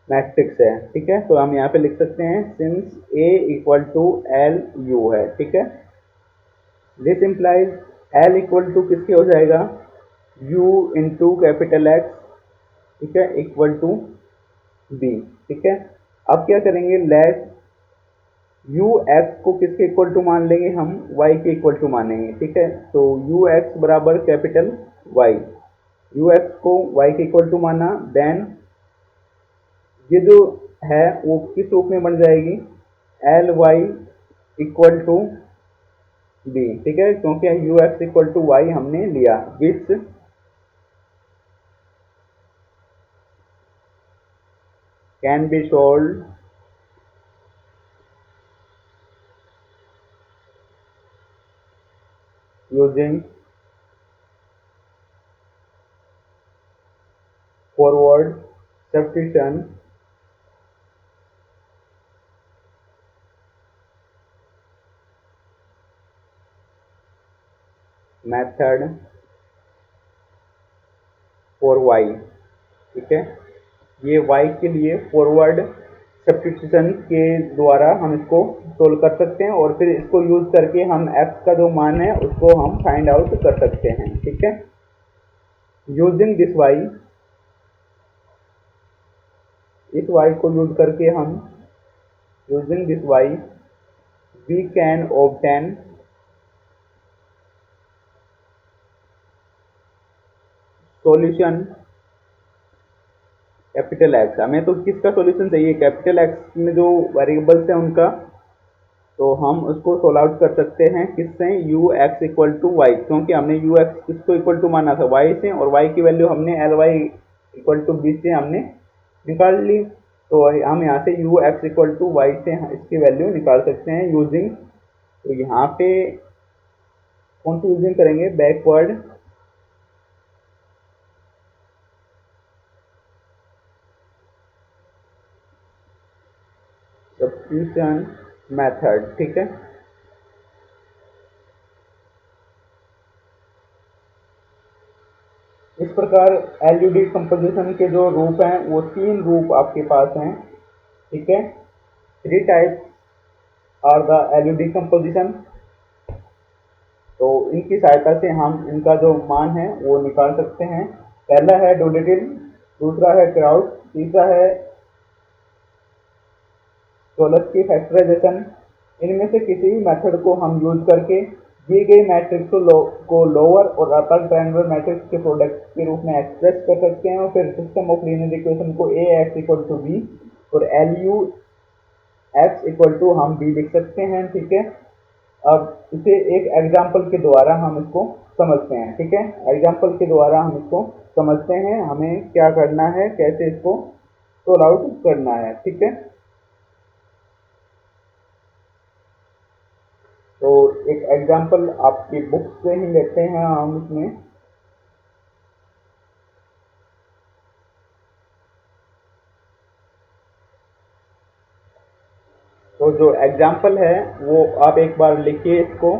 मैट्रिक्स है। ठीक है, तो हम यहाँ पे लिख सकते हैं since A equal to L U है। ठीक है, this implies L equal to किसके हो जाएगा, यू इंटू कैपिटल एक्स। ठीक है, इक्वल टू बी। ठीक है, अब क्या करेंगे, लेट यू एक्स को किसके इक्वल टू मान लेंगे, हम वाई के इक्वल टू मानेंगे। ठीक है, तो यू एक्स बराबर कैपिटल वाई, यू एक्स को वाई के इक्वल टू माना, देन ये जो है वो किस रूप में बन जाएगी, L Y equal to B. ठीक है, क्योंकि U X equal to Y हमने लिया, which can be solve using forward substitution method for Y, ठीक है। ये वाई के लिए फॉरवर्ड सब्स्टिट्यूशन के द्वारा हम इसको सोल्व कर सकते हैं और फिर इसको यूज करके हम एक्स का जो मान है उसको हम फाइंड आउट कर सकते हैं, ठीक है। यूजिंग दिस वाई, इस वाई को यूज करके हम using this Y we can obtain solution capital X. हमें तो किसका सॉल्यूशन चाहिए, कैपिटल एक्स में जो वेरिएबल्स है उनका, तो हम उसको सोल्व आउट कर सकते हैं किससे, U X equal to Y, क्योंकि हमने यू एक्स किसको इक्वल टू माना था, वाई से, और वाई की वैल्यू हमने L Y equal to B से हमने निकाल ली। तो हम यहाँ से U X equal to Y से इसकी वैल्यू निकाल सकते हैं यूजिंग, तो यहाँ पे कौन सी यूजिंग करेंगे, बैकवर्ड सब्स्टिट्यूशन मेथड, ठीक है। इस प्रकार एलयूडी कंपोजिशन के जो रूप हैं वो 3 रूप आपके पास हैं, ठीक है। 3 टाइप्स आर द एलयूडी कंपोजिशन। तो इनकी सहायता से हम इनका जो मान है वो निकाल सकते हैं। पहला है डोलिटिल, दूसरा है क्राउड, तीसरा है सोलस्की फैक्टराइजेशन। इनमें से किसी भी मेथड को हम यूज करके दिए गए मैट्रिक्स को लोअर और अपर ट्रायंगुलर मैट्रिक्स के प्रोडक्ट के रूप में एक्सप्रेस कर सकते हैं और फिर सिस्टम ऑफ लीनियर इक्वेशन को A X equal to B और L U X equal to हम बी लिख सकते हैं, ठीक है। अब इसे एक एग्जाम्पल के द्वारा हम इसको समझते हैं, ठीक है। एग्जाम्पल के द्वारा हम इसको समझते हैं, हमें क्या करना है, कैसे इसको सोल्व आउट करना है, ठीक है। तो एक एग्जाम्पल आपकी बुक से ही लेते हैं हम इसमें। तो जो एग्जाम्पल है वो आप एक बार लिखिए, इसको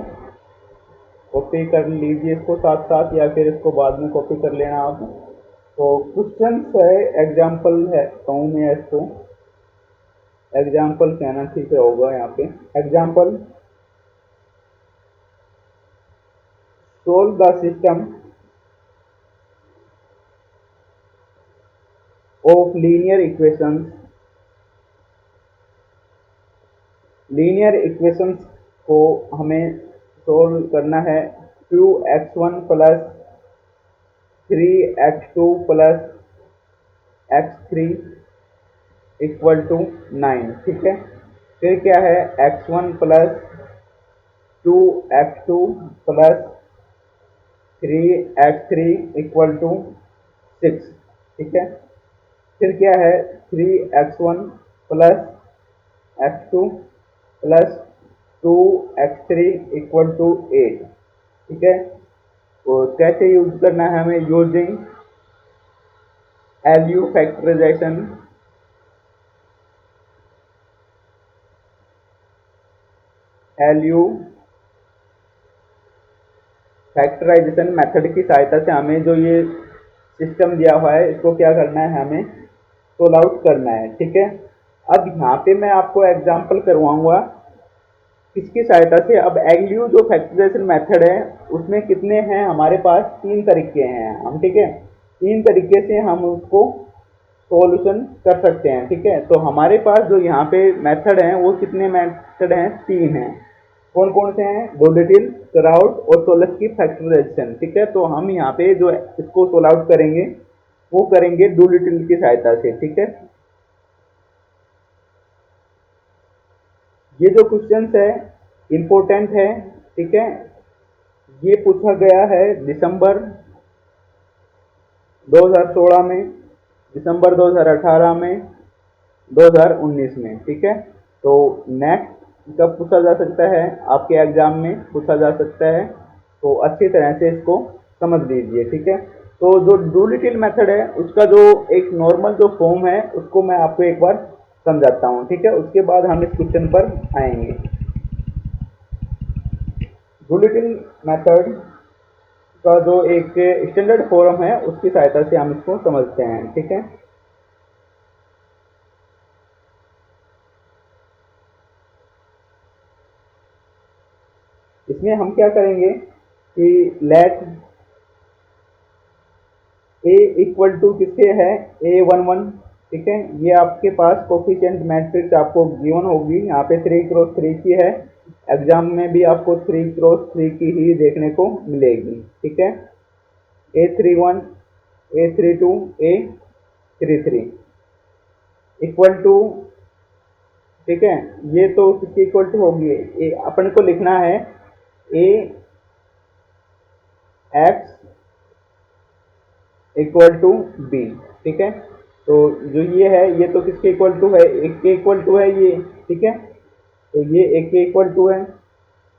कॉपी कर लीजिए इसको साथ साथ, या फिर इसको बाद में कॉपी कर लेना आप। तो क्वेश्चन है, एग्जाम्पल है, कहूँ मैं इसको एग्जाम्पल कहना ठीक है होगा यहाँ पे। Example, solve the system of linear equations. Linear equations को हमें सोल्व करना है। 2x1 plus 3x2 plus x3 equal to 9, ठीक है। फिर क्या है, x1 plus 2x2 plus 3x3 equal to 6, ठीक है। फिर क्या है, 3x1 plus x2 plus 2x3 equal to 8, ठीक है। तो कैसे यूज करना है हमें, using LU factorisation, LU factorisation method की सहायता से हमें जो ये सिस्टम दिया हुआ है इसको क्या करना है, हमें सोल्व आउट करना है, ठीक है। अब यहाँ पे मैं आपको एग्जांपल करवाऊंगा किसकी सहायता से। अब एलयू जो फैक्टराइजेशन मेथड है उसमें कितने हैं हमारे पास, 3 तरीके हैं हम, ठीक है। 3 तरीके से हम उसको सॉल्यूशन कर सकते हैं, ठीक है। तो हमारे पास जो यहाँ पे मेथड हैं वो कितने मेथड हैं, 3 हैं। कौन कौन से हैं, डोलिटिल, क्राउड और सोलस्की फैक्टराइजेशन, ठीक है। तो हम यहाँ पे जो इसको सोल्व आउट करेंगे वो करेंगे डोलिटिल की सहायता से, ठीक है। ये जो क्वेश्चन है इम्पोर्टेंट है, ठीक है। ये पूछा गया है दिसंबर 2016 में, दिसंबर 2018 में, 2019 में, ठीक है। तो नेक्स्ट कब पूछा जा सकता है, आपके एग्जाम में पूछा जा सकता है, तो अच्छी तरह से इसको समझ लीजिए, ठीक है। तो जो डूलिटिल मेथड है उसका जो एक नॉर्मल जो फॉर्म है उसको मैं आपको एक बार समझाता हूँ, ठीक है। उसके बाद हम इस क्वेश्चन पर आएंगे। डूलिटिल मेथड का जो एक स्टैंडर्ड फॉर्म है उसकी सहायता से हम इसको समझते हैं, ठीक है। इसमें हम क्या करेंगे कि लेट ए इक्वल टू किसके है, A11, ठीक है। ये आपके पास कोफिशिएंट मैट्रिक्स आपको गिवन होगी, यहाँ पे 3x3 की है। एग्जाम में भी आपको 3x3 की ही देखने को मिलेगी, ठीक है। A31, A32, A33 equal to, ठीक है। ये तो किसकी इक्वल टू होगी, अपन को लिखना है A X equal to B, ठीक है। तो जो ये है ये तो किसके इक्वल टू है, एक के इक्वल टू है ये, ठीक है। तो ये एक के इक्वल टू है,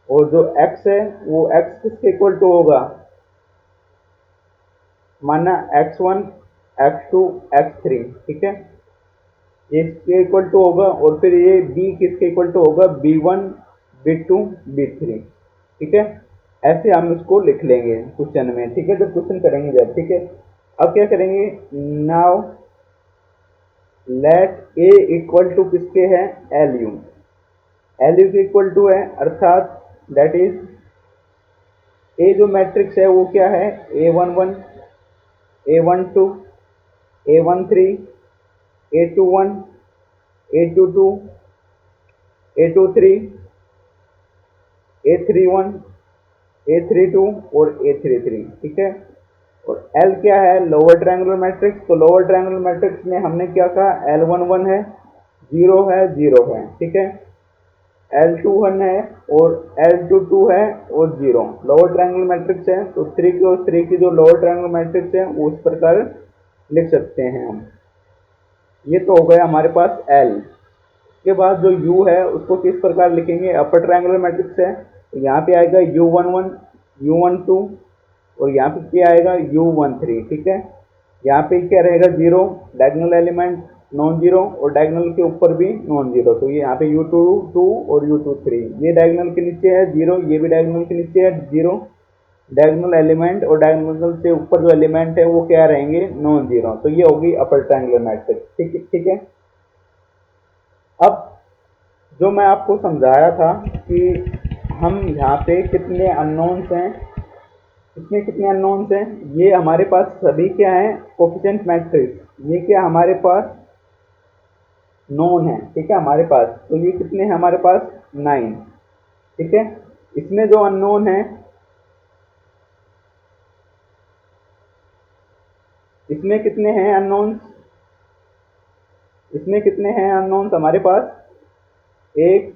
और जो x है वो x किसके इक्वल टू होगा, माना x1, x2, x3, ठीक है। ये इसके इक्वल टू होगा, और फिर ये b किसके इक्वल टू होगा, b1, b2, b3, ठीक है। ऐसे हम इसको लिख लेंगे क्वेश्चन में, ठीक है, जब क्वेश्चन करेंगे जब, ठीक है। अब क्या करेंगे, now let A equal to किसके है, एल यू, एल यू के इक्वल टू है, अर्थात दैट इज ए जो मैट्रिक्स है वो क्या है, A11, A12, A13, A21, A22, A23, A31, A32 और A33, ठीक है। और L क्या है, लोअर ट्रायंगुलर मैट्रिक्स। तो लोअर ट्रायंगुलर मैट्रिक्स में हमने क्या कहा, L11 है, 0 है, 0 है, ठीक है। L21 है और L22 है और 0 लोअर ट्रायंगुलर मैट्रिक्स है। तो 3x3 की जो लोअर ट्रायंगुलर मैट्रिक्स है वो इस प्रकार लिख सकते हैं हम। ये तो हो गया हमारे पास L के बाद जो U है उसको किस प्रकार लिखेंगे, अपर ट्रायंगुलर मैट्रिक्स है, तो यहाँ पे आएगा U11, U12, और यहाँ पे क्या आएगा U13, ठीक है। यहाँ पे क्या रहेगा, 0 डायगोनल एलिमेंट नॉन जीरो, और डायगोनल के ऊपर भी नॉन जीरो। तो ये यहाँ पे U22 और U23 ये डायगोनल के नीचे है 0, ये भी डायगोनल के नीचे है 0। डायगोनल एलिमेंट और डायगोनल से ऊपर जो एलिमेंट है वो क्या रहेंगे, नॉन जीरो। तो ये होगी अपर ट्रायंगुलर मैट्रिक्स, ठीक है, ठीक है। अब जो मैं आपको समझाया था कि हम यहाँ पे कितने अननोन्स हैं, इसमें कितने अननोन्स हैं, ये हमारे पास सभी क्या है, कोफिशिएंट मैट्रिक्स, ये क्या हमारे पास नोन है, ठीक है हमारे पास। तो ये कितने हैं हमारे पास, 9, ठीक है। इसमें जो अननोन है, इसमें कितने हैं अननोन्स, इसमें कितने हैं अननोन्स हमारे पास, 1,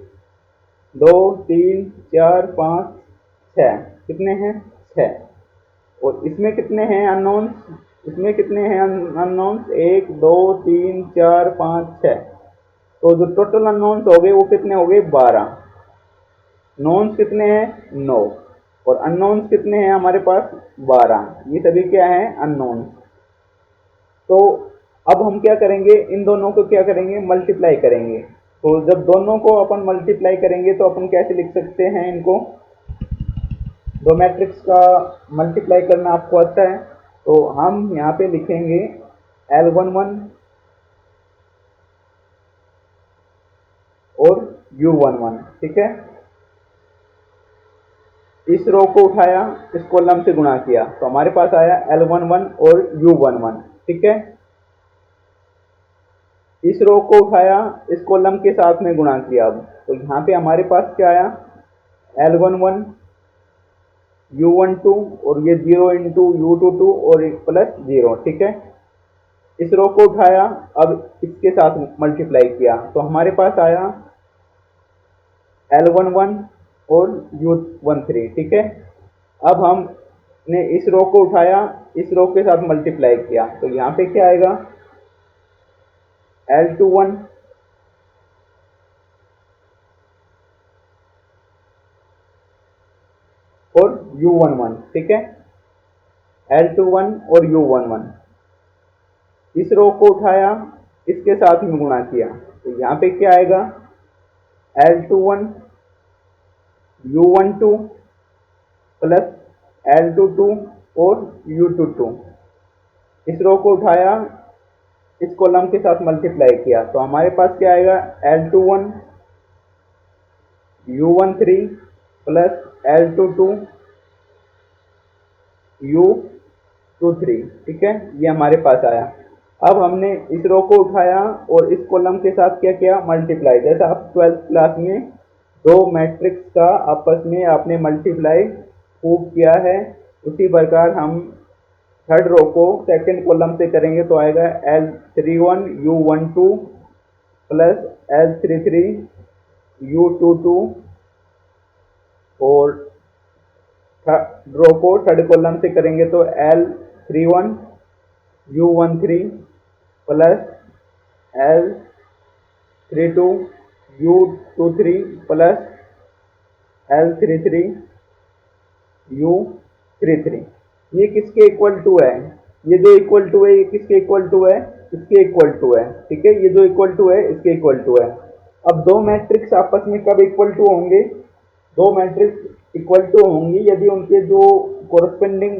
2, 3, 4, 5, 6, कितने हैं, 6। और इसमें कितने हैं अननोन्स, इसमें कितने हैं अननोन्स, 1, 2, 3, 4, 5, 6। तो जो टोटल अननोन्स हो गए वो कितने हो गए, 12। नोन्स कितने हैं, 9, और अननोन्स कितने हैं हमारे पास, 12। ये सभी क्या है, अननोन्स। तो अब हम क्या करेंगे, इन दोनों को क्या करेंगे, मल्टीप्लाई करेंगे। तो जब दोनों को अपन मल्टीप्लाई करेंगे तो अपन कैसे लिख सकते हैं इनको, दो मैट्रिक्स का मल्टीप्लाई करना आपको आता है। तो हम यहाँ पे लिखेंगे L11 और U11, ठीक है। इस रो को उठाया, इस कॉलम से गुणा किया, तो हमारे पास आया L11 और U11, ठीक है। इस रो को उठाया, इस कॉलम के साथ में गुणा किया, अब तो यहाँ पे हमारे पास क्या आया, L11, U12, और ये 0 इंटू U22 और एक प्लस 0, ठीक है। इस रो को उठाया, अब इसके साथ मल्टीप्लाई किया, तो हमारे पास आया L11 और U13, ठीक है। अब हमने इस रो को उठाया, इस रो के साथ मल्टीप्लाई किया, तो यहाँ पे क्या आएगा, L21 और U11, ठीक है। L21 और U11, इस रो को उठाया, इसके साथ में गुणा किया, तो यहाँ पे क्या आएगा, L21 U12 प्लस L22 और U22। इस रो को उठाया, इस कॉलम के साथ मल्टीप्लाई किया, तो हमारे पास क्या आएगा, L21 U13 plus L22 U23। ठीक है, ये हमारे पास आया। अब हमने इस रो को उठाया और इस कॉलम के साथ क्या किया, मल्टीप्लाई। जैसा आप 12th क्लास में दो मैट्रिक्स का आपस में आपने मल्टीप्लाई खूब किया है, उसी प्रकार हम थर्ड रो को सेकंड कॉलम से करेंगे, तो आएगा L31 U12 plus L33 U22, और रो को थर्ड कॉलम से करेंगे तो L31 U13 plus L32 U23 plus L33 U33। ये किसके इक्वल टू है, ये जो इक्वल टू है ये किसके इक्वल टू है, इसके इक्वल टू है। ठीक है, ये जो इक्वल टू है इसके इक्वल टू है। अब दो मैट्रिक्स आपस में कब इक्वल टू होंगे, दो मैट्रिक्स इक्वल टू होंगी यदि उनके जो कोरस्पेंडिंग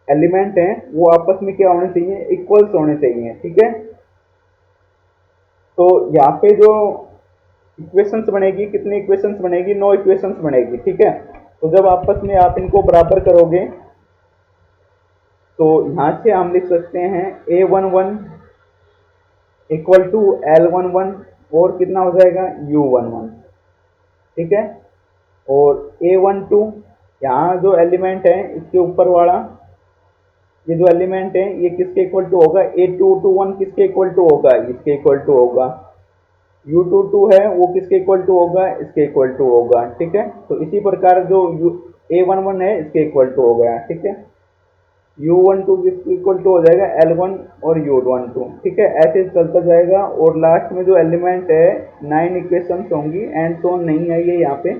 एलिमेंट हैं वो आपस में क्या होने चाहिए, इक्वल्स होने चाहिए। ठीक है, तो यहाँ पे जो इक्वेशंस बनेगी, कितनी इक्वेशंस बनेगी, 9 इक्वेशंस बनेगी। ठीक है, तो जब आपस में आप इनको बराबर करोगे तो यहाँ से हम लिख सकते हैं A11 इक्वल टू L11 और कितना हो जाएगा U11। ठीक है, और A12 यहाँ जो एलिमेंट है इसके ऊपर वाला ये जो एलिमेंट है ये किसके इक्वल टू होगा, A221 किसके इक्वल टू होगा, इसके इक्वल टू होगा। U22 है वो किसके इक्वल टू होगा, इसके इक्वल टू होगा। ठीक है, तो इसी प्रकार जो A11 है इसके इक्वल टू हो गया। ठीक है, U12 इक्वल टू हो जाएगा L1 और U12। ठीक है, ऐसे चलता जाएगा और लास्ट में जो एलिमेंट है 9 इक्वेशंस होंगी, एंड सो नहीं है ये यहाँ पे।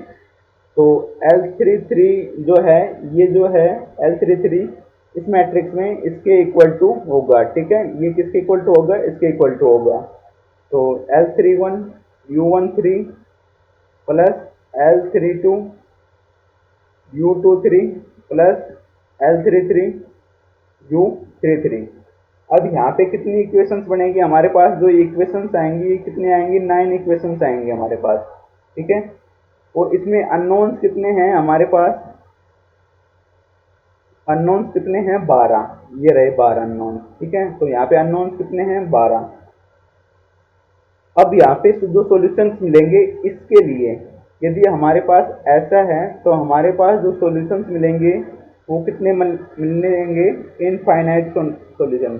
तो L33 जो है, ये जो है L33 इस मैट्रिक्स में इसके इक्वल टू होगा। ठीक है, ये किसके इक्वल टू होगा, इसके इक्वल टू होगा। तो L31 U13 plus L32 U23 plus L33 U33। अब यहाँ पे कितनी इक्वेशंस बनेगी हमारे पास, जो इक्वेशंस आएंगी कितनी आएंगी, 9 इक्वेशंस आएंगी हमारे पास। ठीक है, और इसमें अननोन्स कितने हैं हमारे पास, अननोन्स कितने हैं, 12। ये रहे 12 अननोन्स। ठीक है, तो यहाँ पे अननोन्स कितने हैं, 12। अब यहाँ पे जो सॉल्यूशंस मिलेंगे इसके लिए, यदि हमारे पास ऐसा है तो हमारे पास जो सॉल्यूशंस मिलेंगे वो कितने मिलेंगे, इनफाइनाइट सॉल्यूशन,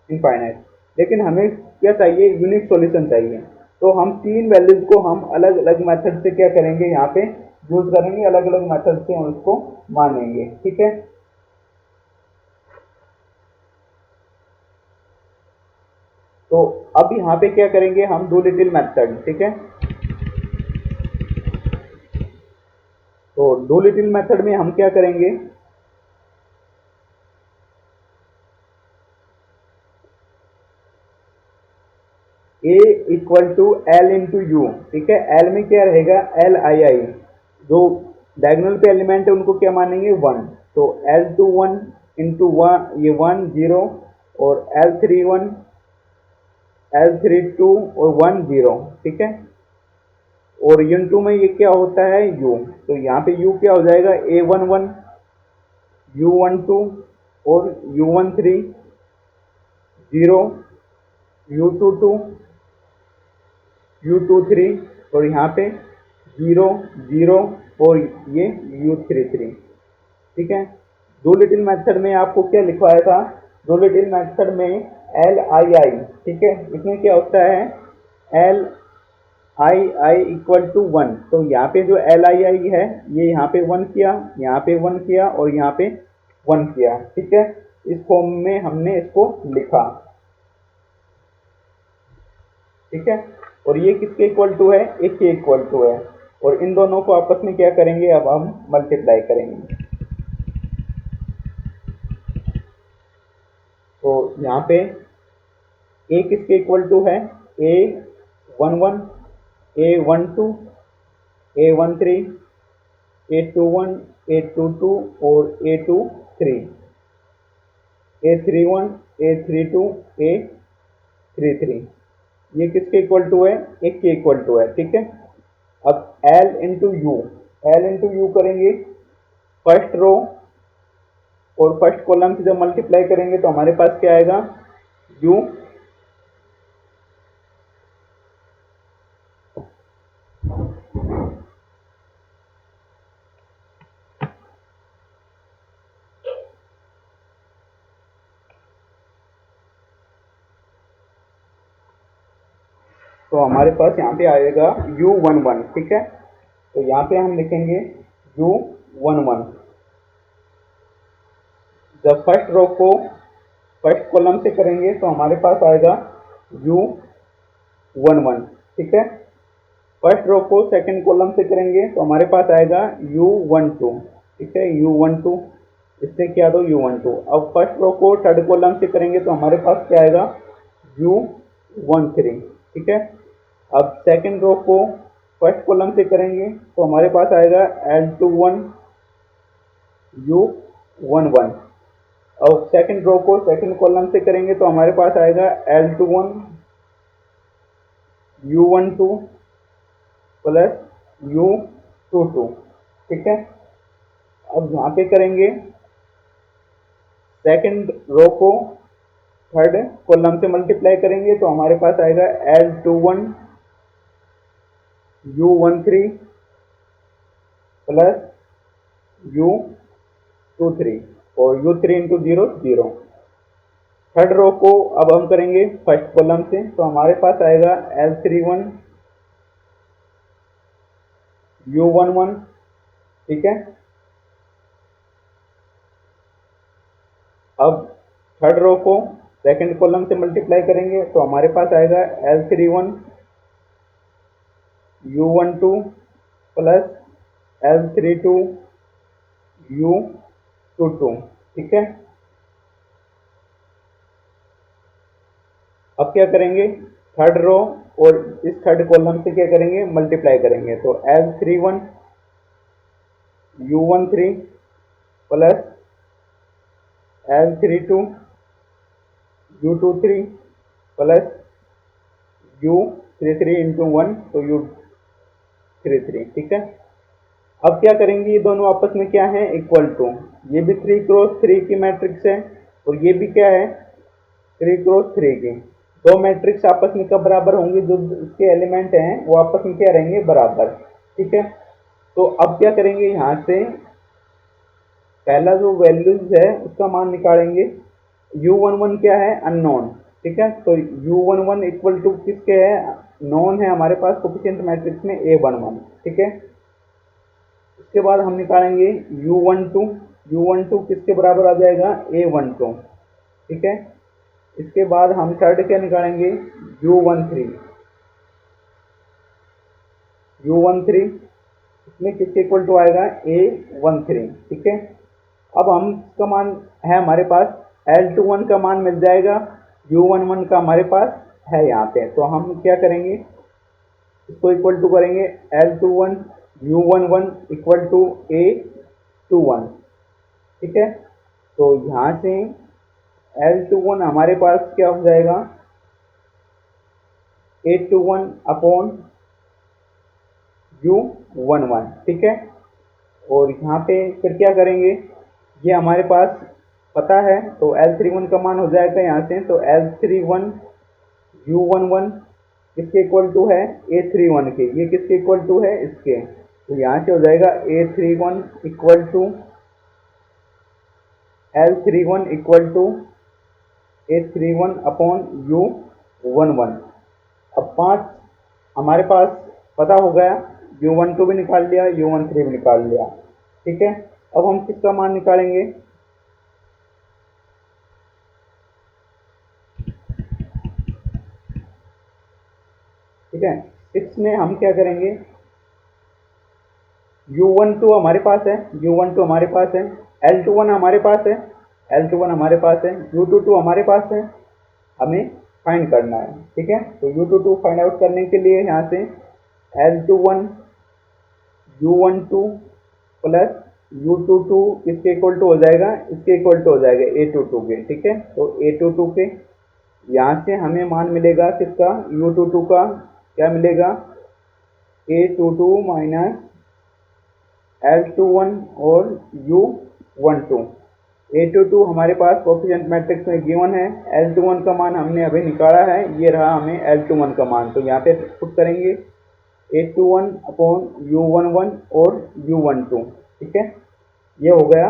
इनफाइनाइट। लेकिन हमें क्या चाहिए, यूनिक सॉल्यूशन चाहिए। तो हम तीन वैल्यूज को हम अलग अलग मेथड से क्या करेंगे, यहाँ पे यूज करेंगे, अलग अलग मेथड से हम उसको मानेंगे। ठीक है, तो अब यहाँ पे क्या करेंगे हम, डू लिटिल मेथड। ठीक है, तो डू लिटिल मेथड में हम क्या करेंगे, A equal to L into U. ठीक है, L में क्या रहेगा, LII, जो डायगोनल पे एलिमेंट है उनको क्या मानेंगे, 1। तो L21 इंटू 1, ये 1 0, और L31 L32 और 1 0। ठीक है, और U2 में ये क्या होता है, U। तो यहाँ पे U क्या हो जाएगा, A11 U12 और U13 0 U22 U23, और यहाँ पे 0 0 और ये U33। ठीक है, दो लिटिल मेथड में आपको क्या लिखवाया था, दो लिटिल मेथड में LII। ठीक है, इसमें क्या होता है, LII इक्वल टू 1। तो यहाँ पे जो LII है ये यहाँ पे 1 किया, यहाँ पे 1 किया और यहाँ पे 1 किया। ठीक है, इस फॉर्म में हमने इसको लिखा। ठीक है, और ये किसके इक्वल टू है, एक के इक्वल टू है, और इन दोनों को आपस में क्या करेंगे, अब हम मल्टीप्लाई करेंगे। तो यहाँ पे a किसके इक्वल टू है, A11 A12 A13 A21, A22 और A23, A31, A32, A33, ये किसके इक्वल टू है? एक के इक्वल टू है, ठीक है। अब L into you, L into U करेंगे, फर्स्ट रो और फर्स्ट कॉलम से जब मल्टीप्लाई करेंगे तो हमारे पास क्या आएगा? यू, तो हमारे पास यहाँ पे आएगा U11, ठीक है। तो यहाँ पे हम लिखेंगे U11। जब फर्स्ट रो को फर्स्ट कॉलम से करेंगे तो हमारे पास आएगा U11, ठीक है। फर्स्ट रो को सेकंड कॉलम से करेंगे तो हमारे पास आएगा U12, ठीक है, U12। इससे क्या दो U12। अब फर्स्ट रो को थर्ड कॉलम से करेंगे तो हमारे पास क्या आएगा? U13, ठीक है। अब सेकंड रो को फर्स्ट कॉलम से करेंगे तो हमारे पास आएगा L21, U11। अब सेकंड रो को सेकंड कॉलम से करेंगे तो हमारे पास आएगा L21, U12 प्लस U22, ठीक है। अब यहाँ पे करेंगे सेकंड रो को थर्ड कॉलम से मल्टीप्लाई करेंगे तो हमारे पास आएगा L21, U13 प्लस U23 और U3 इंटू 0 0। थर्ड रो को अब हम करेंगे फर्स्ट कॉलम से तो हमारे पास आएगा L31, U11, ठीक है। अब थर्ड रो को सेकंड कॉलम से मल्टीप्लाई करेंगे तो हमारे पास आएगा L31, U12 plus L32, U22, ठीक है। अब क्या करेंगे? थर्ड रो और इस थर्ड कॉलम से क्या करेंगे? मल्टीप्लाई करेंगे तो L31, U13 plus L32, U23 plus U33 into 1 तो U33, ठीक है। अब क्या करेंगे? ये दोनों आपस में क्या है? Equal to. ये भी 3 क्रॉस 3 की मैट्रिक्स है और ये भी क्या है? 3 क्रॉस 3 की। दो मैट्रिक्स आपस में कब बराबर होंगे? जो इसके एलिमेंट हैं वो आपस में क्या रहेंगे? बराबर, ठीक है। तो अब क्या करेंगे? यहाँ से पहला जो वैल्यूज है उसका मान निकालेंगे। U11 क्या है? अननोन, ठीक है। तो U11 इक्वल टू किसके है? नॉन है हमारे पास कोफिशिएंट मैट्रिक्स में A11, ठीक है। इसके बाद हम निकालेंगे U12। U12 किसके बराबर आ जाएगा? A12, ठीक है। इसके बाद हम थर्ड क्या निकालेंगे? U13। U13 इसमें किसके इक्वल टू आएगा? A13, ठीक है। अब हम इसका मान है हमारे पास, L21 का मान मिल जाएगा, U11 का हमारे पास है यहाँ पे। तो हम क्या करेंगे? इसको इक्वल टू करेंगे L21, U11 equal to A21, ठीक है। तो यहाँ से L21 हमारे पास क्या हो जाएगा? A21 अपॉन U11, ठीक है। और यहाँ पे फिर क्या करेंगे? ये हमारे पास पता है तो L31 का मान हो जाएगा यहाँ से, तो L31 U11 किसके इक्वल टू है? A31 के। ये किसके इक्वल टू है? इसके। तो यहाँ से हो जाएगा A31 equal to L31 equal to A31 upon U11। अब 5 हमारे पास पता हो गया, U12 भी निकाल लिया, U13 भी निकाल लिया, ठीक है। अब हम किसका मान निकालेंगे? ठीक है। 6 में हम क्या करेंगे? U12 हमारे पास है, U12 हमारे पास है, L21 हमारे पास है, L21 हमारे पास है, U22 हमारे पास है, हमें फाइंड करना है, ठीक है। तो U22 फाइंड आउट करने के लिए यहाँ से L21, U12 प्लस U22 किसके इक्वल टू हो जाएगा, इसके इक्वल टू हो जाएगा A22 के, ठीक है। तो A22 के यहाँ से हमें मान मिलेगा किसका, U22 का क्या मिलेगा, A22 माइनस L21 और U12। A22 हमारे पास कोएफिशिएंट मैट्रिक्स में गिवन है, L21 का मान हमने अभी निकाला है, ये रहा हमें L21 का मान। तो यहाँ पे पुट करेंगे A21 अपॉन U11 और U12, ठीक है। ये हो गया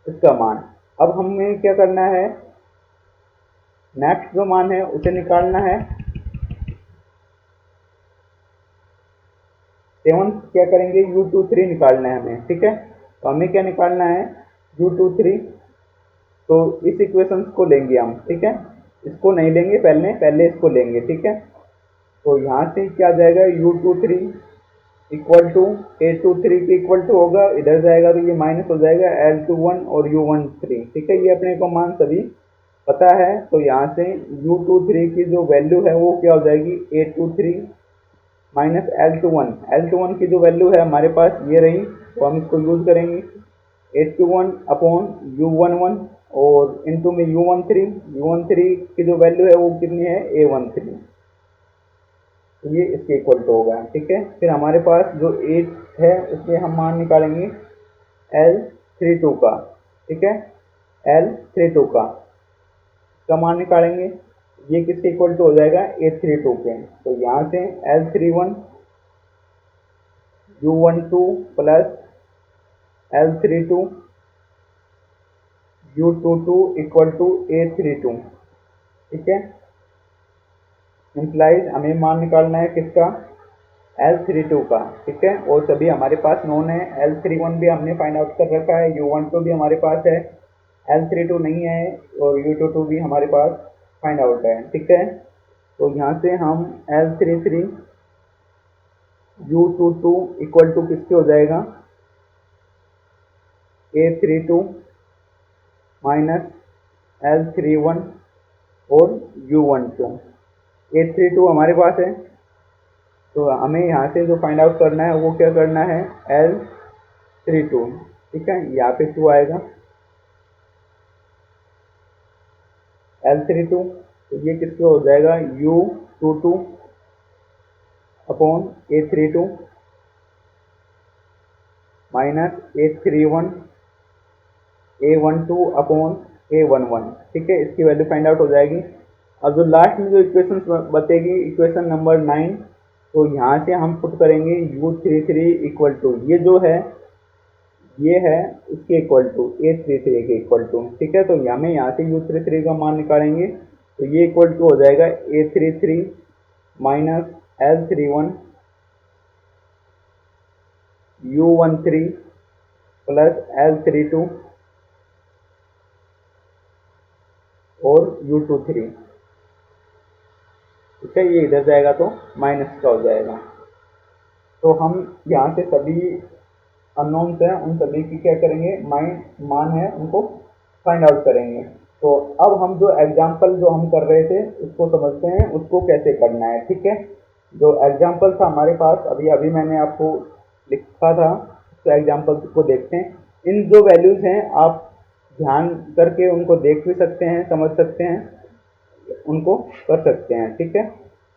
इसका मान। अब हमें क्या करना है, नेक्स्ट जो मान है उसे निकालना है। सेवन क्या करेंगे, U23 निकालना है हमें, ठीक है। तो हमें क्या निकालना है, U23। तो इस इक्वेशन को लेंगे हम, ठीक है। इसको नहीं लेंगे, पहले इसको लेंगे, ठीक है। तो यहाँ से क्या आ जाएगा, U23 इक्वल टू A23 के इक्वल टू होगा, इधर जाएगा तो ये माइनस हो जाएगा L21 और U13, ठीक है। ये अपने को मान सभी पता है। तो यहाँ से U23 की जो वैल्यू है वो क्या हो जाएगी, A23 माइनस L21 की जो वैल्यू है हमारे पास ये रही, तो हम इसको यूज करेंगे। A21 अपॉन U11 और इनटू में U13 की जो वैल्यू है वो कितनी है, A13। तो ये इसके इक्वल टू होगा, ठीक है। फिर हमारे पास जो 8 है उसमें हम मान निकालेंगे L32 का, ठीक है। L32 का मान निकालेंगे, ये किसके इक्वल टू हो जाएगा, A32 के। तो यहाँ से L31 U12 plus L32 U22 equal to A32, ठीक है। इम्प्लाइज हमें मान निकालना है किसका, L32 का, ठीक है। और सभी हमारे पास नोन है, L31 भी हमने फाइंड आउट कर रखा है, U12 भी हमारे पास है, L32 नहीं है और U22 भी हमारे पास फाइंड आउट है, ठीक है। तो यहाँ से हम L33 U22 इक्वल टू किसके हो जाएगा, A32 माइनस L31 और U12। A32 हमारे पास है, तो हमें यहाँ से जो फाइंड आउट करना है वो क्या करना है, L32, ठीक है। यहाँ पे 2 आएगा L32, तो ये किसके हो जाएगा, U22 upon A32 minus A31 A12 upon A11, ठीक है। इसकी वैल्यू फाइंड आउट हो जाएगी। अब जो लास्ट में जो इक्वेशन बचेगी, इक्वेशन नंबर 9, तो यहाँ से हम पुट करेंगे U33 इक्वल टू, ये जो है ये है इसके इक्वल टू A33 के इक्वल टू, ठीक है। तो हमें यहाँ से U33 का मान निकालेंगे, तो ये इक्वल टू हो जाएगा A33 minus L31 U13 plus L32 और U23, ठीक है। ये इधर जाएगा तो माइनस का हो जाएगा। तो हम यहाँ से सभी अननोन्स हैं उन सभी की क्या करेंगे, मान है उनको फाइंड आउट करेंगे। तो अब हम जो एग्जाम्पल जो हम कर रहे थे उसको समझते हैं, उसको कैसे करना है, ठीक है। जो एग्जाम्पल था हमारे पास अभी अभी मैंने आपको लिखा था, तो एग्जाम्पल को देखते हैं। इन जो वैल्यूज हैं आप ध्यान करके उनको देख भी सकते हैं, समझ सकते हैं, उनको कर सकते हैं, ठीक है।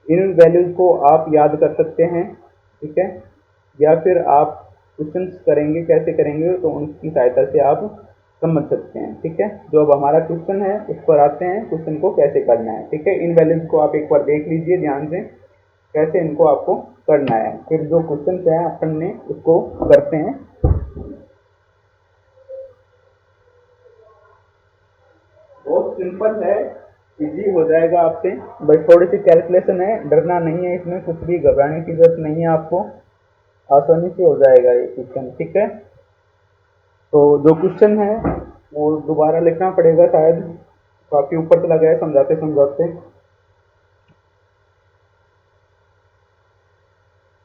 इन वैल्यूज को आप याद कर सकते हैं, ठीक है। या फिर आप क्वेश्चन करेंगे, कैसे करेंगे तो उनकी सहायता से आप समझ सकते हैं, ठीक है। जो अब हमारा क्वेश्चन है उस पर आते हैं, क्वेश्चन को कैसे करना है, ठीक है। इन वैल्यूज को आप एक बार देख लीजिए ध्यान से, कैसे इनको आपको करना है। फिर जो क्वेश्चन है अपन ने उसको करते हैं। बहुत सिंपल है, इजी हो जाएगा आपसे, बस थोड़ी सी कैलकुलेशन है, डरना नहीं है इसमें, कुछ भी घबराने की जरूरत नहीं है आपको, आसानी से हो जाएगा ये क्वेश्चन, ठीक है। तो जो क्वेश्चन है वो दोबारा लिखना पड़ेगा शायद, काफी ऊपर चला गया है समझाते समझाते।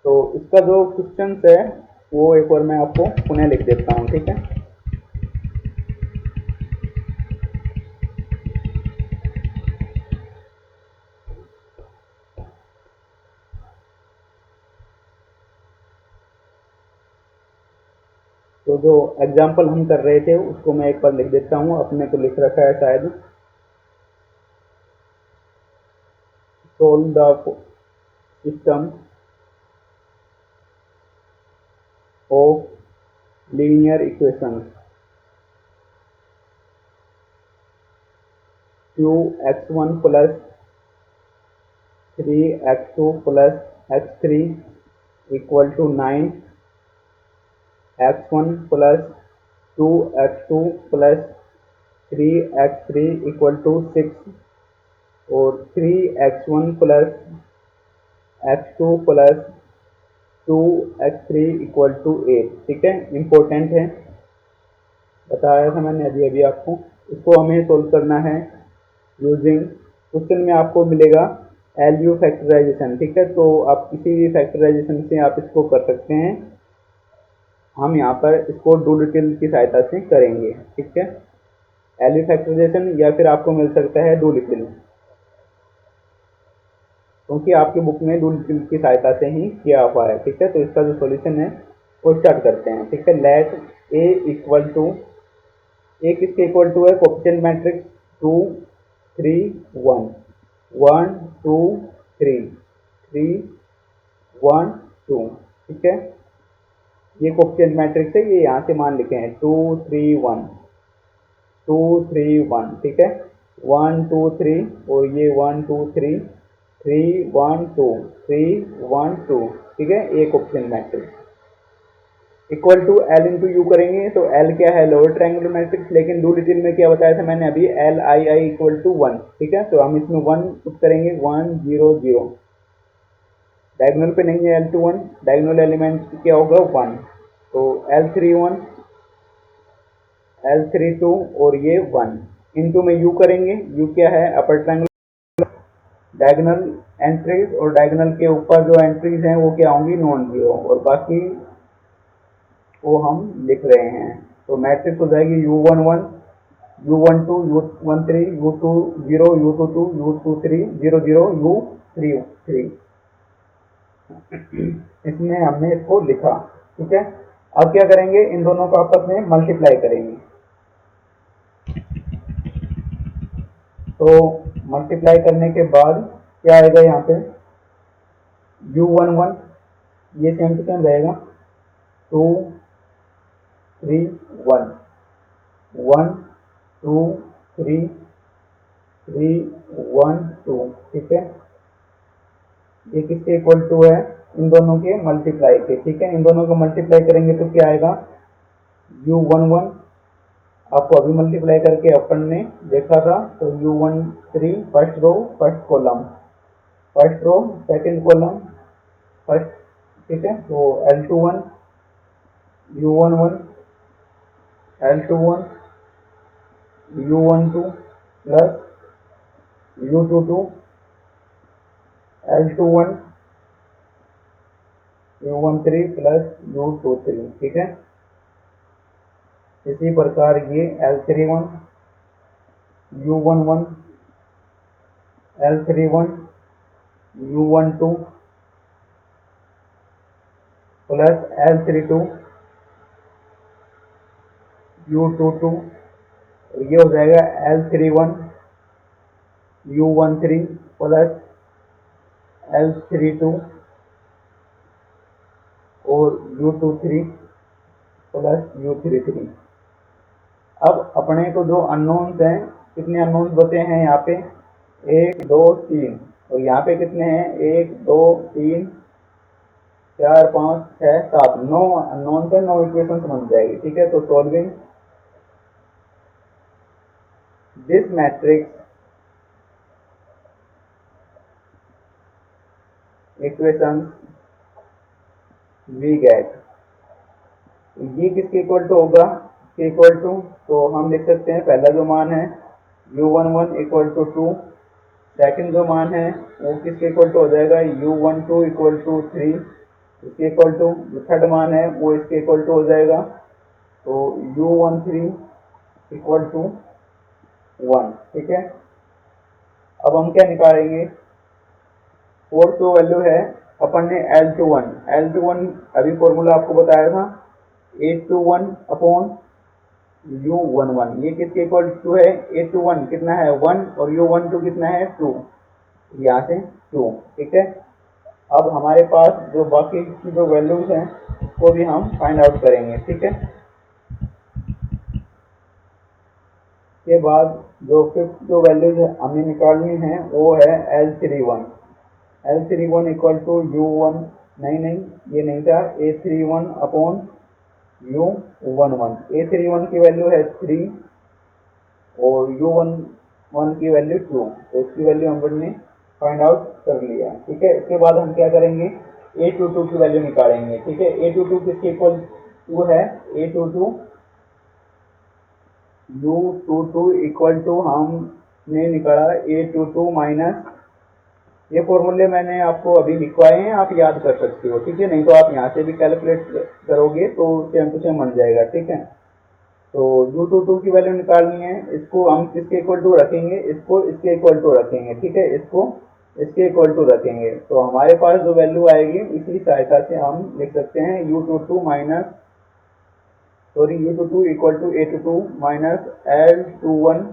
तो इसका जो क्वेश्चन है वो एक बार मैं आपको पुनः लिख देता हूँ, ठीक है। तो जो एग्जाम्पल हम कर रहे थे उसको मैं एक बार लिख देता हूँ, अपने को लिख रखा है शायद। Solve the system of linear equation two X one plus 3x2 plus x3 equal to 9, x1 plus 2x2 plus 3x3 equal to 6 और 3x1 plus x2 plus 2x3 equal to 8। ठीक है, इम्पोर्टेंट है, बताया था मैंने अभी अभी आपको। इसको हमें सोल्व करना है यूजिंग, क्वेश्चन में आपको मिलेगा एलयू फैक्टराइजेशन। ठीक है, तो आप किसी भी फैक्टराइजेशन से आप इसको कर सकते हैं। हम यहाँ पर इसको डूलिटिल की सहायता से करेंगे। ठीक है, एलयू फैक्टराइजेशन या फिर आपको मिल सकता है डूलिटिल, क्योंकि आपकी बुक में डूलिटिल की सहायता से ही किया हुआ है। ठीक है, तो इसका जो सॉल्यूशन है वो स्टार्ट करते हैं। ठीक है, लेट ए इक्वल टू, ए किसके इक्वल टू है, कोएफिशिएंट मैट्रिक्स 2 3 1 1 2 3 3 1 2। ठीक है, ये कोएफिशिएंट मैट्रिक्स है, ये यहाँ से मान लिखे हैं 2 3 1 2 3 1। ठीक है, 1 2 3 और ये 1 2 3 3 1 2 3 1 2। ठीक है, एक coefficient matrix equal to L into U करेंगे तो एल क्या है, लोअर ट्रायंगुलर मैट्रिक्स, लेकिन डूलिटिल में क्या बताया था मैंने अभी, L I I equal to 1। ठीक है, तो हम इसमें 1 पुट करेंगे, 1 0 0, डायगोनल पे नहीं है एल टू 1, डायगोनल एलिमेंट क्या होगा 1, तो एल थ्री 1 एल थ्री 2 और ये 1 इंटू में यू करेंगे, यू क्या है, अपर ट्रायंगुलर, डायगोनल एंट्रीज और डायगोनल के ऊपर जो एंट्रीज हैं वो क्या होंगी, नॉन जीरो, और बाकी वो हम लिख रहे हैं। तो मैट्रिक्स हो जाएगी U11 U12 U13 U20 U22 U23 00 U33। इसमें हमने इसको लिखा। ठीक है, अब क्या करेंगे, इन दोनों को आपस में मल्टीप्लाई करेंगे। तो मल्टीप्लाई करने के बाद क्या आएगा यहाँ पे, U11 ये सेम टू सेम रहेगा 2 3 1 1 2 3 3 1 2। ठीक है, ये किसके इक्वल टू है, इन दोनों के मल्टीप्लाई के। ठीक है, इन दोनों को मल्टीप्लाई करेंगे तो क्या आएगा, U11 आपको अभी मल्टीप्लाई करके अपन ने देखा था, तो U13 first row first column, first row second column first. ठीक है, तो L21 U11 L21 U12 plus U22 L21 U13 plus U23। ठीक है, इसी प्रकार ये L31 U11 L31 U12 plus L32 U22, ये हो जाएगा L31 U13 प्लस L32 और U23 प्लस U33। अब अपने को जो अननोन्स हैं, कितने अननोन्स बचे हैं यहाँ पे, 1 2 3, और यहाँ पे कितने हैं, 1 2 3 4 5 6 7, 9 अननोन्स है, 9 इक्वेशन बन जाएगी। ठीक है, तो solving this matrix equation we get, ये किसके इक्वल टू होगा, के इक्वल टू, तो हम लिख सकते हैं पहला जो मान है U11 इक्वल टू 2, सेकेंड जो मान है वो किसके इक्वल टू हो जाएगा, U12 इक्वल टू 3, इसके इक्वल टू, जो थर्ड मान है वो इसके इक्वल टू हो जाएगा, तो U13 इक्वल टू 1। ठीक है, अब हम क्या निकालेंगे, फोर्थ जो वैल्यू है अपन ने L21 अभी फॉर्मूला आपको बताया था A21 अपॉन U11, ये किसके इक्वल टू है? A21 कितना है 1 और U12 कितना है 2, यहाँ से 2। ठीक है, अब हमारे पास जो बाकी की जो वैल्यूज हैं उसको भी हम फाइंड आउट करेंगे। ठीक है, के बाद जो फिफ्थ जो वैल्यूज हमें निकालनी है वो है L31। L31 equal to U1, नहीं ये नहीं था, A31 अपॉन U11। A31 की वैल्यू है 3 और U11 की वैल्यू 2, तो इसकी वैल्यू हम लोग ने फाइंड आउट कर लिया। ठीक है, इसके बाद हम क्या करेंगे, A22 की वैल्यू निकालेंगे। ठीक है, A22 किसके इक्वल टू है? A22 U22 इक्वल टू हमने निकाला A22 माइनस, ये फॉर्मूले मैंने आपको अभी लिखवाए हैं, आप याद कर सकते हो। ठीक है, नहीं तो आप यहाँ से भी कैलकुलेट करोगे तो सेम टू सेम बन जाएगा। ठीक है, तो U22 की वैल्यू निकालनी है, इसको हम किसके इक्वल टू रखेंगे? इसको इसके इक्वल टू रखेंगे। ठीक है, इसको इसके इक्वल टू रखेंगे, तो हमारे पास जो वैल्यू आएगी इसी सहायता से हम लिख सकते हैं U22 minus, sorry U22 equal to A22 minus L21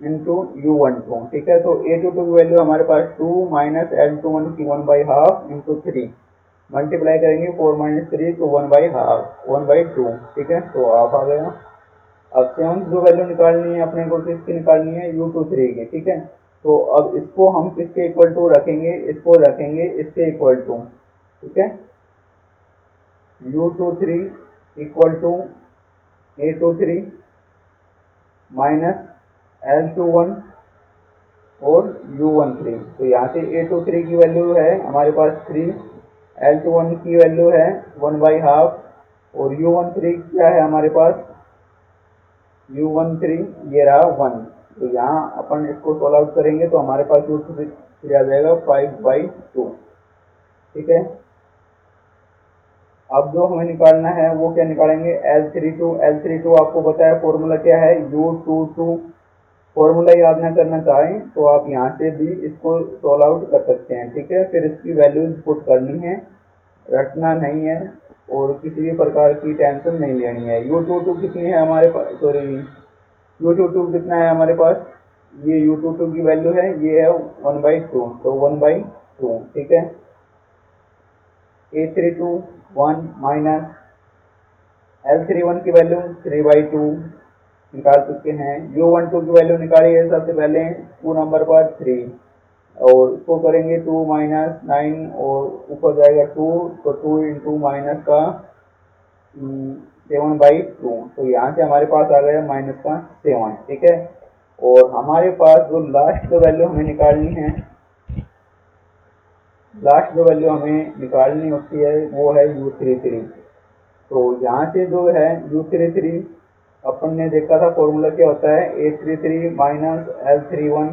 into U12। ठीक है, तो A22 की वैल्यू हमारे पास 2 माइनस L21 की 1/2 इंटू 3, मल्टीप्लाई करेंगे 4 माइनस 3 तो 1/2 1/2। ठीक है, तो हाफ आ गया। अब सेवंथ जो वैल्यू निकालनी है अपने को किसकी निकालनी है? U23 की। ठीक है, तो अब इसको हम किसके इक्वल टू रखेंगे? इसको रखेंगे इसके इक्वल टू। ठीक है, U23 equal to A23 minus L21 और U13। तो यहाँ से A23 की वैल्यू है हमारे पास 3, L21 की वैल्यू है 1/2 और U13 क्या है हमारे पास? U13 ये रहा 1। तो यहाँ अपन इसको सॉल्व आउट करेंगे तो हमारे पास U23 आ जाएगा 5/2। ठीक है, अब जो हमें निकालना है वो क्या निकालेंगे? L32 आपको पता है फॉर्मूला क्या है? U22। फॉर्मूला याद ना करना चाहें तो आप यहाँ से भी इसको सॉल्व आउट कर सकते हैं। ठीक है, फिर इसकी वैल्यूज पुट करनी है, रटना नहीं है और किसी भी प्रकार की टेंशन नहीं लेनी है। U22 कितनी है हमारे पास? सॉरी, U22 कितना है हमारे पास? ये U22 की वैल्यू है, ये है 1/2, तो 1/2। ठीक है, A32 1 माइनस L31 की वैल्यू 3/2 निकाल चुके हैं। U12 की वैल्यू निकाली है सबसे पहले 2 नंबर पर 3, और इसको करेंगे 2 माइनस 9 और ऊपर जाएगा 2, तो 2 इंटू माइनस का 7/2, तो यहाँ से हमारे पास आ गया माइनस का 7। ठीक है, और हमारे पास जो लास्ट जो वैल्यू हमें निकालनी है, लास्ट जो वैल्यू हमें निकालनी होती है वो है U33। तो यहाँ से जो है U33 अपन ने देखा था फॉर्मूला क्या होता है? A33 minus L31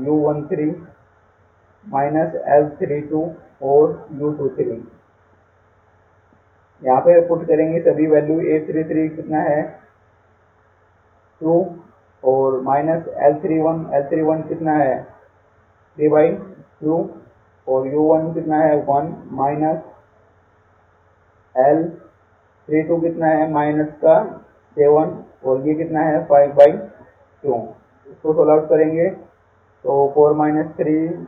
U13 minus L32 और U23। यहाँ पे पुट करेंगे सभी वैल्यू। A33 कितना है 2 और माइनस L31 कितना है 3/2 और U1 कितना है 1 माइनस L32 कितना है माइनस का 7 और ये कितना है 5/2। इसको सॉल्व आउट करेंगे तो 4 माइनस 3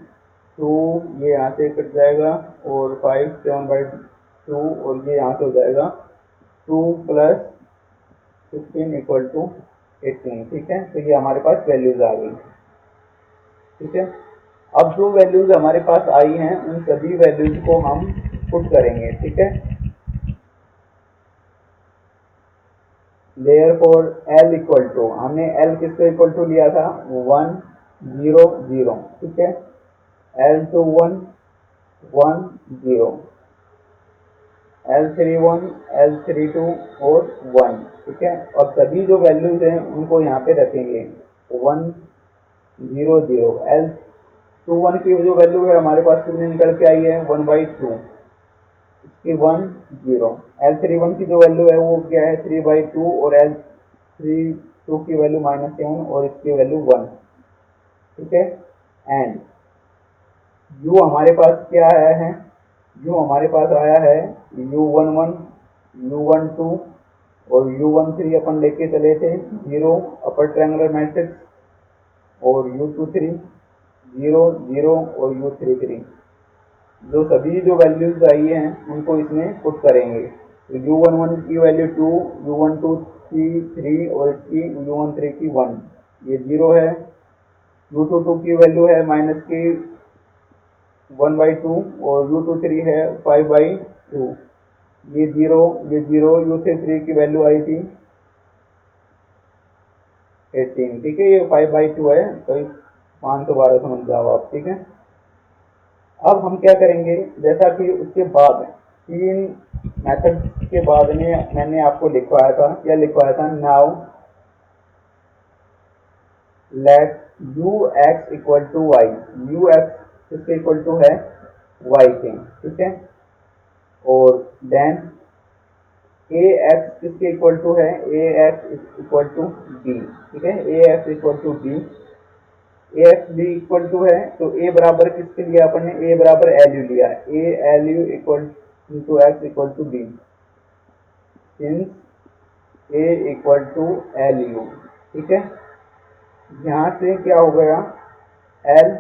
2, ये यहाँ से कट जाएगा और 5 7/2 और ये यहाँ से हो जाएगा 2 प्लस 15 इक्वल टू 18। ठीक है, तो ये हमारे पास वैल्यूज आ गई। ठीक है, अब जो वैल्यूज हमारे पास आई हैं उन सभी वैल्यूज को हम पुट करेंगे। ठीक है, देयरफॉर L इक्वल टू, हमने L किसको इक्वल टू लिया था? 1 0 0। ठीक है, L21 1 0, L31 L32 और 1। ठीक है, और सभी जो वैल्यूज हैं उनको यहाँ पे रखेंगे 1 0 0। L21 की जो वैल्यू है हमारे पास कितनी निकल के आई है 1/2, इसकी 1 0। L31 की जो वैल्यू है वो क्या है 3/2 और L32 की वैल्यू -7 और इसकी वैल्यू 1। ठीक है, एंड U हमारे पास क्या आया है जो हमारे पास आया है U11, U12 और U13 अपन लेके चले थे 0 अपर ट्रायंगुलर मैट्रिक्स और U23 0 0 और U33, जो सभी जो वैल्यूज आई हैं उनको इसमें पुट करेंगे। तो U11 की वैल्यू 2, U12 की 3 और इसकी U13 की 1, ये 0 है। U22 की वैल्यू है माइनस की 1/2 और U23 है 5/2, ये 0, ये 0। U33 की वैल्यू आई थी 18, ठीक है, ये 5/2 है, तो 512 समझ जाओ आप, ठीक है। अब हम क्या करेंगे, जैसा कि उसके बाद 3 मेथड के बाद में मैंने आपको लिखवाया था, क्या लिखवाया था, now let ux equal to Y, ux किसके इक्वल टू है, y के, ठीक है। और देन ax किसके इक्वल टू है, ax इक्वल टू b, ठीक है, ax equal to b, ax b equal to है, तो a बराबर किसके लिया अपन ने, a बराबर एलयू लिया, a LU equal to x equal to b, since a equal to LU, ठीक है। यहाँ से क्या हो गया, एल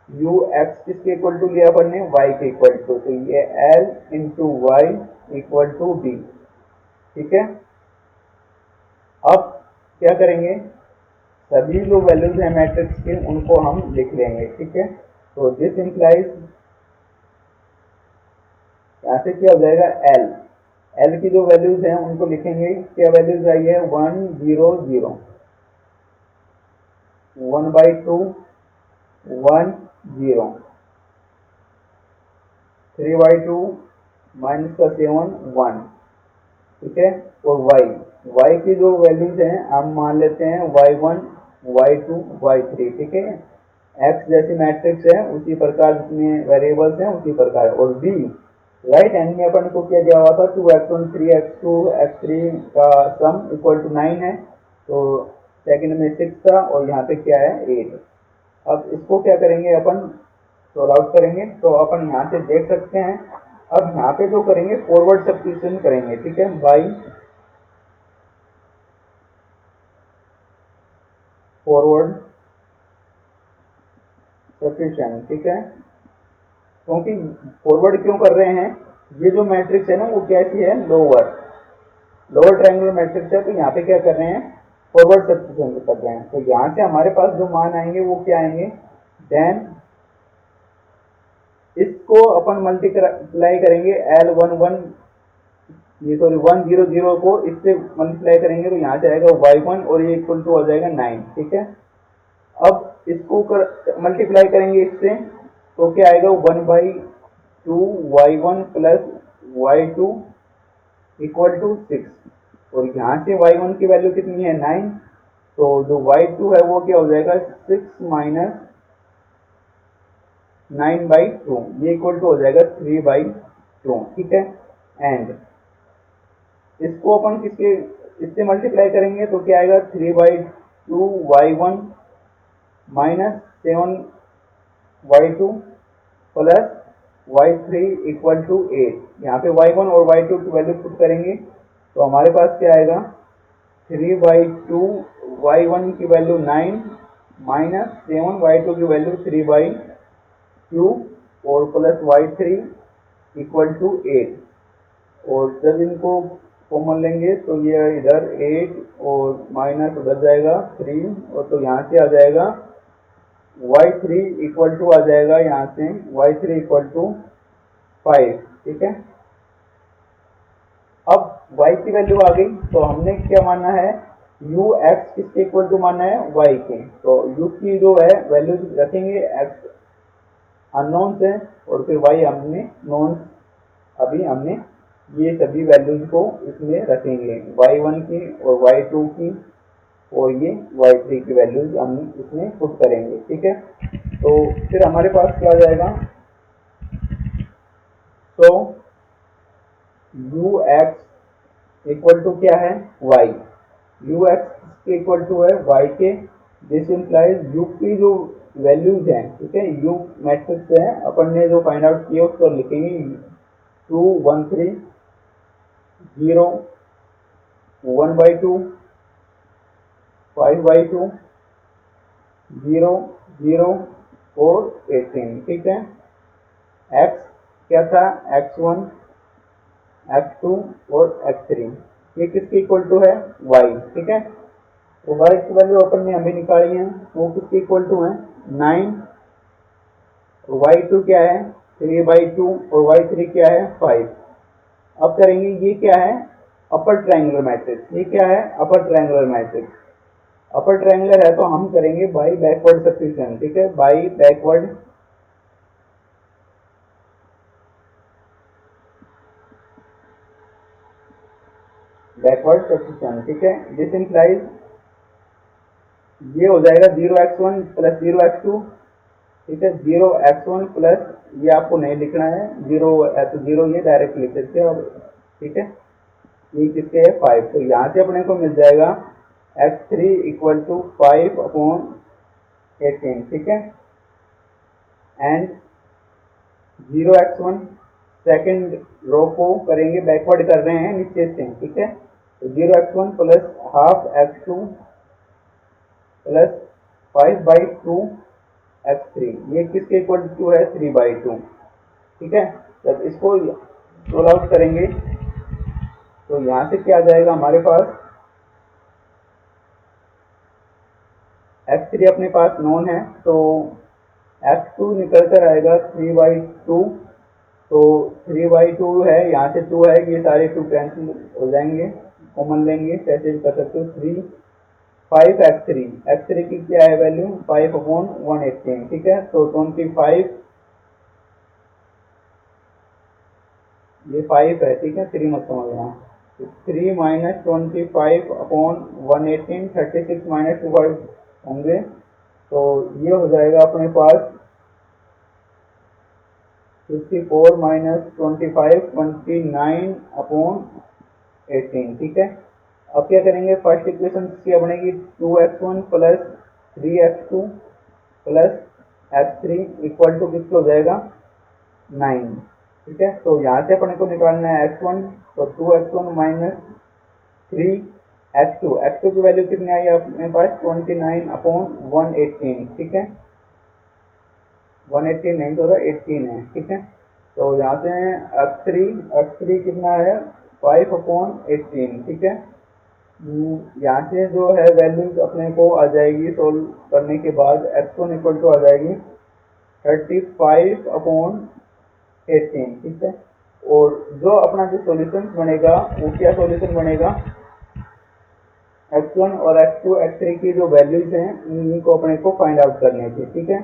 यू एक्स किसके इक्वल टू लिया अपन ने, वाई के इक्वल टू, तो ये L into Y equal to B, ठीक है। अब क्या करेंगे, सभी जो वैल्यूज हैं मैट्रिक्स के उनको हम लिख लेंगे, ठीक है। तो दिस इंप्लाइज, यहाँ से क्या हो जाएगा, एल एल की जो वैल्यूज हैं उनको लिखेंगे, क्या वैल्यूज आई है, 1 0 0, 1/2 1 0, 3/2 माइनस का 7 1, ठीक है। और y की जो वैल्यूज हैं हम मान लेते हैं y1 y2 y3, ठीक है। x जैसी मैट्रिक्स है उसी प्रकार जितने वेरिएबल्स हैं उसी प्रकार, और b राइट हैंड में अपन को क्या दिया हुआ था, 2x1 3x2 x3 का सम इक्वल टू 9 है, तो सेकंड में 6 था और यहाँ पे क्या है 8। अब इसको क्या करेंगे अपन, सोल्व आउट करेंगे, तो अपन यहाँ से देख सकते हैं। अब यहाँ पे जो करेंगे फॉरवर्ड सब्स्टिट्यूशन करेंगे, ठीक है, बाई फॉरवर्ड सब्स्टिट्यूशन, ठीक है। क्योंकि फॉरवर्ड क्यों कर रहे हैं, ये जो मैट्रिक्स है ना वो कैसी है, लोअर लोअर ट्रायंगुलर मैट्रिक्स है, तो यहाँ पे क्या कर रहे हैं, फॉरवर्ड सब्स्टिट्यूशन कर रहे हैं। तो यहाँ से हमारे पास जो मान आएंगे वो क्या आएंगे, देन इसको अपन मल्टीप्लाई करेंगे L11, ये सॉरी 100 को इससे मल्टीप्लाई करेंगे, तो यहाँ से आएगा y1 और ये इक्वल टू हो जाएगा 9, ठीक है। अब इसको मल्टीप्लाई करेंगे इससे, तो क्या आएगा, 1/2 y1 plus y2 equal to 6, और यहाँ से y1 की वैल्यू कितनी है 9, तो जो y2 है वो क्या हो जाएगा 6 माइनस 9/2, ये इक्वल टू हो जाएगा 3/2, ठीक है। एंड इसको अपन किसके इससे मल्टीप्लाई करेंगे, तो क्या आएगा 3/2 y1 minus 7y2 plus y3 equal to 8। यहाँ पे y1 और y2 की वैल्यू पुट करेंगे, तो हमारे पास क्या आएगा, 3/2 y1 की वैल्यू 9 माइनस 7y2 की वैल्यू 3/2 और प्लस y3 इक्वल टू 8। और जब इनको कॉमन लेंगे तो ये इधर 8 और माइनस उधर जाएगा 3, और तो यहाँ से आ जाएगा y3 इक्वल टू आ जाएगा, यहाँ से y3 इक्वल टू 5, ठीक है। अब y की वैल्यू आ गई, तो हमने क्या मानना है, ux किसके इक्वल टू मानना है, y के, तो u की जो है वैल्यू रखेंगे, x अननोन है और फिर y हमने नोन, अभी हमने ये सभी वैल्यूज को इसमें रखेंगे, y1 की और y2 की और ये y3 की वैल्यूज हम इसमें पुट करेंगे, ठीक है। तो फिर हमारे पास क्या आ जाएगा, तो ux इक्वल टू क्या है, y, ux के इक्वल टू है y के, दिस इंप्लाइज u की जो वैल्यूज हैं, ठीक है, u मैट्रिक्स है अपन ने जो फाइंड आउट किया उसको लिखेंगे, 213 0 1/2 5/2 0 0 और 18। ठीक है, x क्या था, x1 x2 और x3, ये किसके इक्वल टू है, y। ठीक है, तो y की वैल्यू अपन ने अभी निकाली है, वो किसके इक्वल टू है 9, y2 क्या है 3/2 और y3 क्या है 5। अब करेंगे, ये क्या है अपर ट्रायंगुलर मैट्रिक्स, ये क्या है upper triangular matrix. Upper triangular है तो हम करेंगे बाई बैकवर्ड सब्स्टिट्यूशन। ठीक है, बाई बैकवर्ड सब्स्टिट्यूशन। ठीक है, दिस इंप्लाइज ये हो जाएगा 0x1 प्लस 0x2। ठीक है, 0x1 प्लस, ये आपको नहीं लिखना है, 0 है तो 0 ये डायरेक्ट लिख सकते हो। ठीक है, ये किसके है 5, तो यहाँ से अपने को मिल जाएगा x3 इक्वल टू 5/18। ठीक है, एंड 0x1 सेकेंड रो को करेंगे, बैकवर्ड कर रहे हैं नीचे से। ठीक है, तो 0x1 plus half x2 plus 5/2 x3, ये किसके इक्वल टू है 3/2। ठीक है, जब इसको रोल आउट करेंगे तो यहाँ से क्या आ जाएगा हमारे पास, x3 अपने पास नोन है, तो x2 निकल कर आएगा 3/2। तो 3/2 है, यहाँ से 2 है, ये सारे 2 कैंसिल हो जाएंगे, कॉमन लेंगे, कैसे भी कर सकते हो 3 5x3, x3 की क्या है वैल्यू 5/118। ठीक है, तो 25, ये 5 है। ठीक है, 3 मत समझना, 3 माइनस 25/118 36 माइनस 2 होंगे, तो ये हो जाएगा अपने पास 54 माइनस 25 29/18। ठीक है, अब क्या करेंगे, फर्स्ट इक्वेशन क्या बनेगी 2x1 plus 3x2 plus x3 equal to किसको हो जाएगा 9। ठीक है, तो यहाँ से अपने को निकालना है x1, तो 2x1 माइनस 3x2, x2 की वैल्यू कितनी आई अपने पास 29/118। ठीक है, 118 नहीं तो 18 है। ठीक है, तो यहाँ से x3 कितना है 5/18। ठीक है, यहाँ से जो है वैल्यूज अपने को आ जाएगी, सोल्व करने के बाद x1 इक्वल टू आ जाएगी 35/18। ठीक है, और जो अपना जो सॉल्यूशन बनेगा वो क्या सॉल्यूशन बनेगा, x1 और x2 x3 की जो वैल्यूज हैं इन्हीं को अपने को फाइंड आउट करने थी। ठीक है,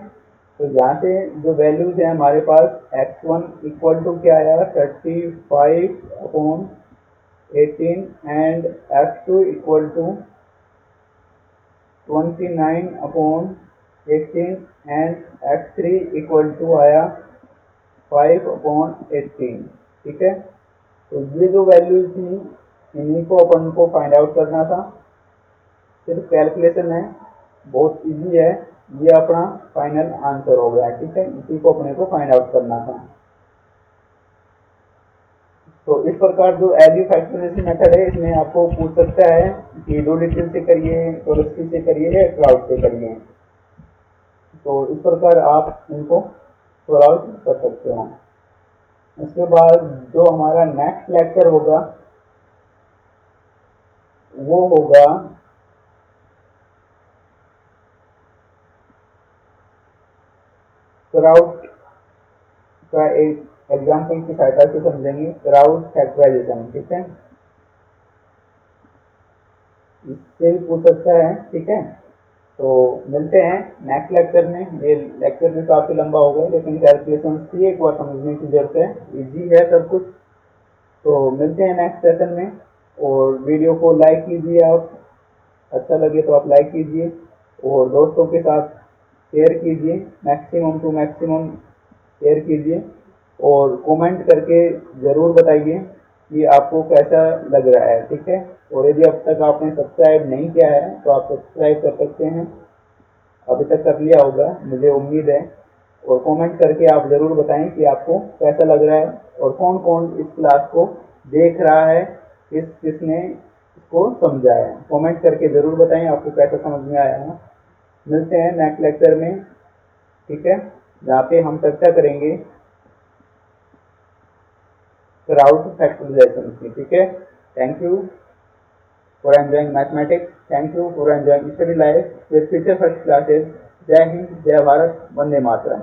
तो यहाँ से जो वैल्यूज है हमारे पास x1 इक्वल टू क्या आया 35/18 and x2 equal to 29/18 and x3 equal to आया 5/18। ठीक है, तो ये जो वैल्यूज थी इन्हीं को अपन को फाइंड आउट करना था, सिर्फ कैलकुलेशन है, बहुत इजी है, ये अपना फाइनल आंसर हो गया। ठीक है, इसी को अपने को फाइंड आउट करना था। तो इस प्रकार जो एलयू फैक्टराइजेशन मेथड है, इसमें आपको पूछ सकता है कि लो डिटेल से करिए, कोलोस्की से करिए या क्राउड से करिए, तो इस प्रकार आप इनको सॉल्व आउट कर सकते हो। इसके बाद जो हमारा नेक्स्ट लेक्चर होगा वो होगा क्राउड का एक एग्जाम्पल की सहायता से समझेंगे, क्राउड फैक्टराइजेशन। ठीक है, इससे भी पूछ सकता है। ठीक है, तो मिलते हैं नेक्स्ट लेक्चर में। ये लेक्चर भी काफ़ी लंबा हो गया, लेकिन कैलकुलेशन थी एक बार समझने की जरूरत है, इजी है सब कुछ। तो मिलते हैं नेक्स्ट सेशन में, और वीडियो को लाइक कीजिए, आप अच्छा लगे तो आप लाइक कीजिए और दोस्तों के साथ शेयर कीजिए, मैक्सिमम टू मैक्सिमम शेयर कीजिए, और कमेंट करके ज़रूर बताइए कि आपको कैसा लग रहा है। ठीक है, और यदि अब तक आपने सब्सक्राइब नहीं किया है तो आप सब्सक्राइब कर सकते हैं, अभी तक कर लिया होगा मुझे उम्मीद है। और कमेंट करके आप ज़रूर बताएं कि आपको कैसा लग रहा है और कौन कौन इस क्लास को देख रहा है, किसने इसको समझा है। कमेंट करके ज़रूर बताएं आपको कैसा समझ में आया है। मिलते हैं नेक्स्ट लेक्चर में, ठीक है, जहाँ पे हम चर्चा करेंगे क्राउड फैक्टराइजेशन की। ठीक है, thank you for enjoying mathematics. Thank you for enjoying study life with future first classes. जय हिंद, जय भारत, वंदे मातरम।